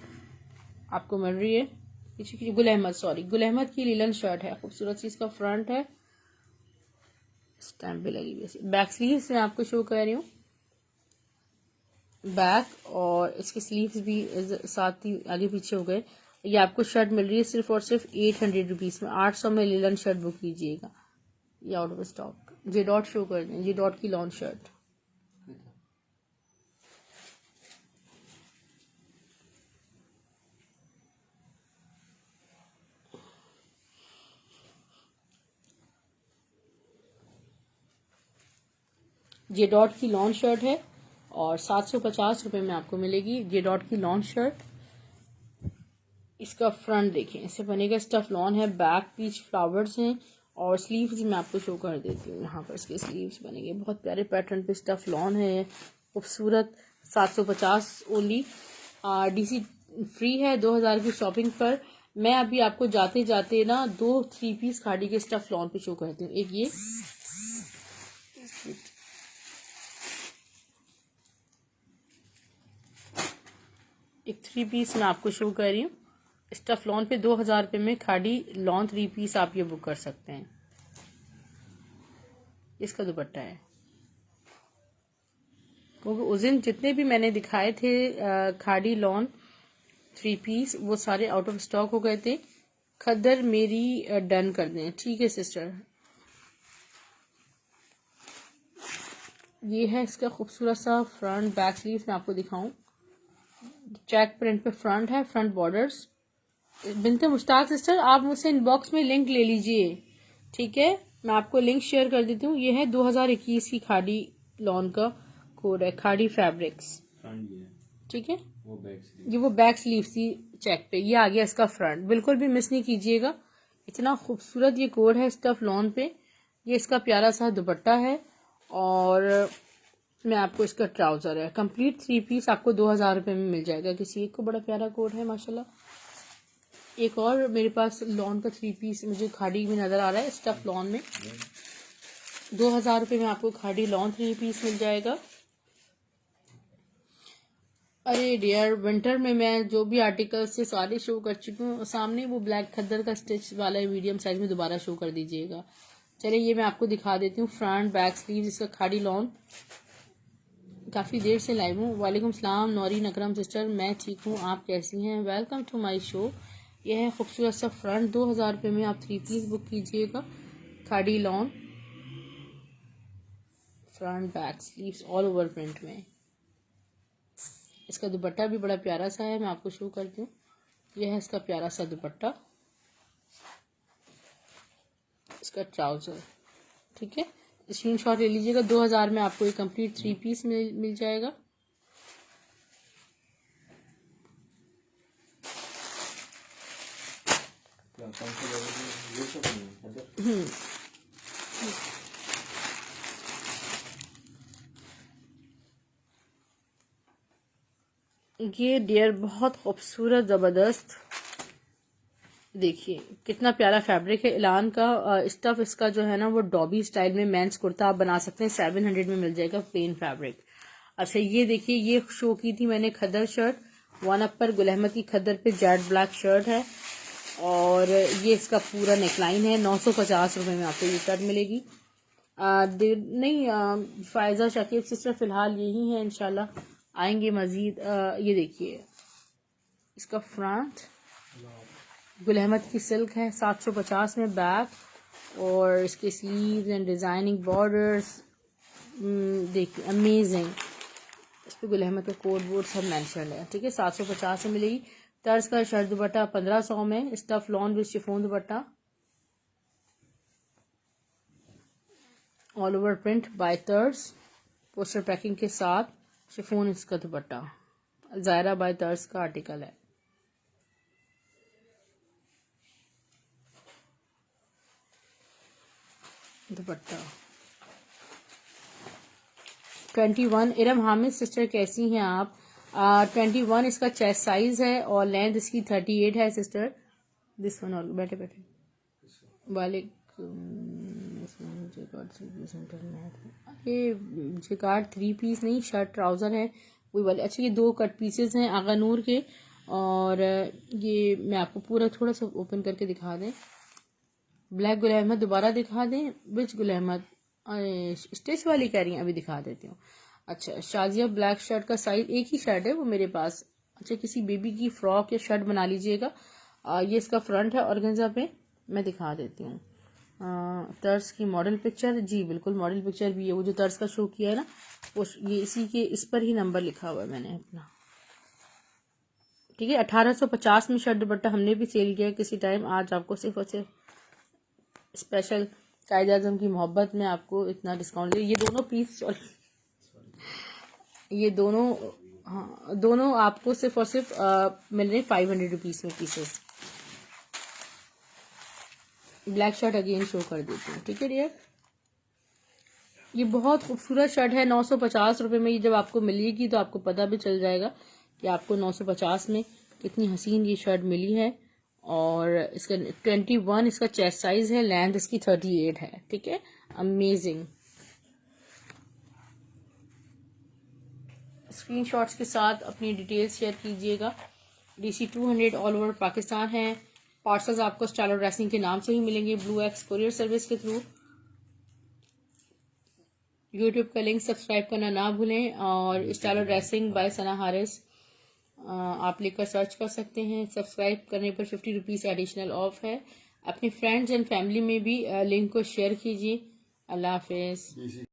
S1: आपको मिल रही है। गुल अहमद की लिलन शर्ट है, खूबसूरत सी इसका फ्रंट है, स्टैम्प भी लगी हुई है। बैक स्लीव्स में आपको शो कर रही हूँ, बैक और इसके स्लीव्स भी साथ ही आगे पीछे हो गए। ये आपको शर्ट मिल रही है सिर्फ और सिर्फ 800 रुपीज में। 800 में लिलन शर्ट बुक कीजिएगा। ये out of stock. J dot show कर दें, जे डॉट की लॉन्च शर्ट। जे डॉट की लॉन्च शर्ट है और 750 रुपये में आपको मिलेगी जे डॉट की लॉन्च शर्ट। इसका फ्रंट देखें, इससे बनेगा स्टफ लॉन है, बैक पीच फ्लावर्स हैं और स्लीव्स मैं आपको शो कर देती हूँ। यहाँ पर इसके स्लीव्स बनेंगे, बहुत प्यारे पैटर्न पे स्टफ लॉन है, खूबसूरत। 750 ओनली। डीसी फ्री है 2000 की शॉपिंग पर। मैं अभी आपको जाते जाते ना 2 3 पीस खाड़ी के स्टफ लॉन पे शो करती हूँ। एक ये, एक 3 पीस मैं आपको शो कर रही हूँ स्टफ लॉन पे। 2000 रुपये में खाड़ी लॉन 3 पीस आप ये बुक कर सकते हैं। इसका दुपट्टा है, क्योंकि उस दिन जितने भी मैंने दिखाए थे खाड़ी लॉन 3 पीस वो सारे आउट ऑफ स्टॉक हो गए थे। खद्दर मेरी डन कर दें, ठीक है सिस्टर। ये है इसका खूबसूरत सा फ्रंट, बैक स्लीव मैं आपको दिखाऊं। चेक प्रिंट पे फ्रंट है, फ्रंट बॉर्डर्स। बिनते मुश्ताक सिस्टर, आप मुझसे इनबॉक्स में लिंक ले लीजिए, ठीक है। मैं आपको लिंक शेयर कर देती हूँ। ये है 2021 की खाड़ी लॉन का कोड है, खाड़ी फैब्रिक्स, ठीक है। ये वो बैक स्लीव थी चेक पे, ये आ गया इसका फ्रंट। बिल्कुल भी मिस नहीं कीजिएगा, इतना खूबसूरत ये कोड है स्टफ लॉन पे। ये इसका प्यारा सा दुपट्टा है और मैं आपको इसका ट्राउज़र है। कंप्लीट 3 पीस आपको 2000 रुपये में मिल जाएगा। किसी एक को बड़ा प्यारा कोट है माशाल्लाह। एक और मेरे पास लॉन का 3 पीस मुझे खाड़ी में नज़र आ रहा है, स्टफ लॉन में 2000 रुपये में आपको खाड़ी लॉन 3 पीस मिल जाएगा। अरे डियर, विंटर में मैं जो भी आर्टिकल्स से सारे शो कर चुकी हूँ, सामने वो ब्लैक खद्दर का स्टिच वाला मीडियम साइज में दोबारा शो कर दीजिएगा। चलिए ये मैं आपको दिखा देती हूँ। फ्रंट बैक स्लीव इसका खाड़ी लॉन, काफ़ी देर से लाइव हूँ। वालेकुम सलाम नौरीन अकरम सिस्टर, मैं ठीक हूँ, आप कैसी हैं? Welcome to my show. यह है खूबसूरत सा फ्रंट, 2000 रुपये में आप 3 पीस बुक कीजिएगा। खाड़ी lawn, front back sleeves all over print में। इसका दुपट्टा भी बड़ा प्यारा सा है, मैं आपको शो करती हूँ। यह है इसका प्यारा सा दुपट्टा, इसका ट्राउजर। ठीक है, स्क्रीनशॉट ले लीजिएगा। 2000 में आपको ये कंप्लीट 3 पीस मिल जाएगा। ये डियर बहुत खूबसूरत ज़बरदस्त, देखिए कितना प्यारा फैब्रिक है। एलान का स्टफ इसका जो है ना वो डॉबी स्टाइल में मेंस कुर्ता आप बना सकते हैं। 700 में मिल जाएगा प्लेन फैब्रिक। अच्छा ये देखिए, ये शो की थी मैंने खद्दर शर्ट, वन अप पर गुल अहमद की खद्दर पे जेट ब्लैक शर्ट है और ये इसका पूरा नेकलाइन है। 950 रुपये में आपको ये शर्ट मिलेगी। फायजा शकीब सिस्टर फिलहाल यही है, इंशाल्लाह आएंगे मजीद। ये देखिए इसका फ्रंट गुल अहमद की सिल्क है, 750 में बैक और इसके स्लीव्स एंड डिजाइनिंग बॉर्डर्स देखिए अमेजिंग। इस पर गुल अहमद का कोड बोर्ड सब मेंशन है। ठीक है, 750 में मिलेगी। तर्ज का शर्ट दुपट्टा 1500 में, stuff lawn with chiffon dupatta, all over print by तर्ज, पोस्टर पैकिंग के साथ शिफॉन इसका दुपट्टा। जायरा बाय तर्ज का आर्टिकल है। दुपट्टा 21। इरम हामिद सिस्टर कैसी हैं आप? 21 इसका चेस्ट साइज है और लेंथ इसकी 38 है सिस्टर। दिस वन और बैठे बैठे ये जिकार्ड 3 पीस नहीं, शर्ट ट्राउजर है वही वाले। अच्छा ये 2 कट पीसेस हैं आगा नूर के और ये मैं आपको पूरा थोड़ा सा ओपन करके दिखा दें। ब्लैक गुल अहमद दोबारा दिखा दें, विच गुल अहमद स्टिच वाली कह रही हैं, अभी दिखा देती हूँ। अच्छा शाजिया ब्लैक शर्ट का साइज, एक ही शर्ट है वो मेरे पास। अच्छा किसी बेबी की फ्रॉक या शर्ट बना लीजिएगा। ये इसका फ्रंट है ऑर्गेन्जा पे, मैं दिखा देती हूँ। तर्ज की मॉडल पिक्चर, जी बिल्कुल मॉडल पिक्चर भी है। वो जो तर्ज का शो किया है ना वो ये इसी के इस पर ही नंबर लिखा हुआ है मैंने अपना। ठीक है, 1850 में शर्ट दुपट्टा हमने भी सेल किया है किसी टाइम। आज आपको सिर्फ और सिर्फ स्पेशल कायद आजम की मोहब्बत में आपको इतना डिस्काउंट दे। ये दोनों पीस ये दोनों, हाँ दोनों आपको सिर्फ और सिर्फ मिल रहे 500 रुपीज़ में pieces. Black shirt again show कर देती हूँ। ठीक है डियर, ये बहुत खूबसूरत शर्ट है। 950 रुपये में ये जब आपको मिलेगी तो आपको पता भी चल जाएगा कि आपको 950 में कितनी हसीन ये शर्ट मिली है। और इसका 21 इसका चेस्ट साइज है, लेंथ इसकी 38 है। ठीक है, अमेजिंग। स्क्रीनशॉट्स के साथ अपनी डिटेल्स शेयर कीजिएगा। DC 200 ऑल ओवर पाकिस्तान है। पार्सल्स आपको स्टाइल ड्रेसिंग के नाम से ही मिलेंगे, ब्लू एक्स कोरियर सर्विस के थ्रू। यूट्यूब का लिंक सब्सक्राइब करना ना भूलें और स्टाइल ड्रेसिंग बाय सना हारिस आप लिखकर सर्च कर सकते हैं। सब्सक्राइब करने पर 50 रुपीज़ एडिशनल ऑफ है। अपने फ्रेंड्स एंड फैमिली में भी लिंक को शेयर कीजिए। अल्लाह हाफिज़।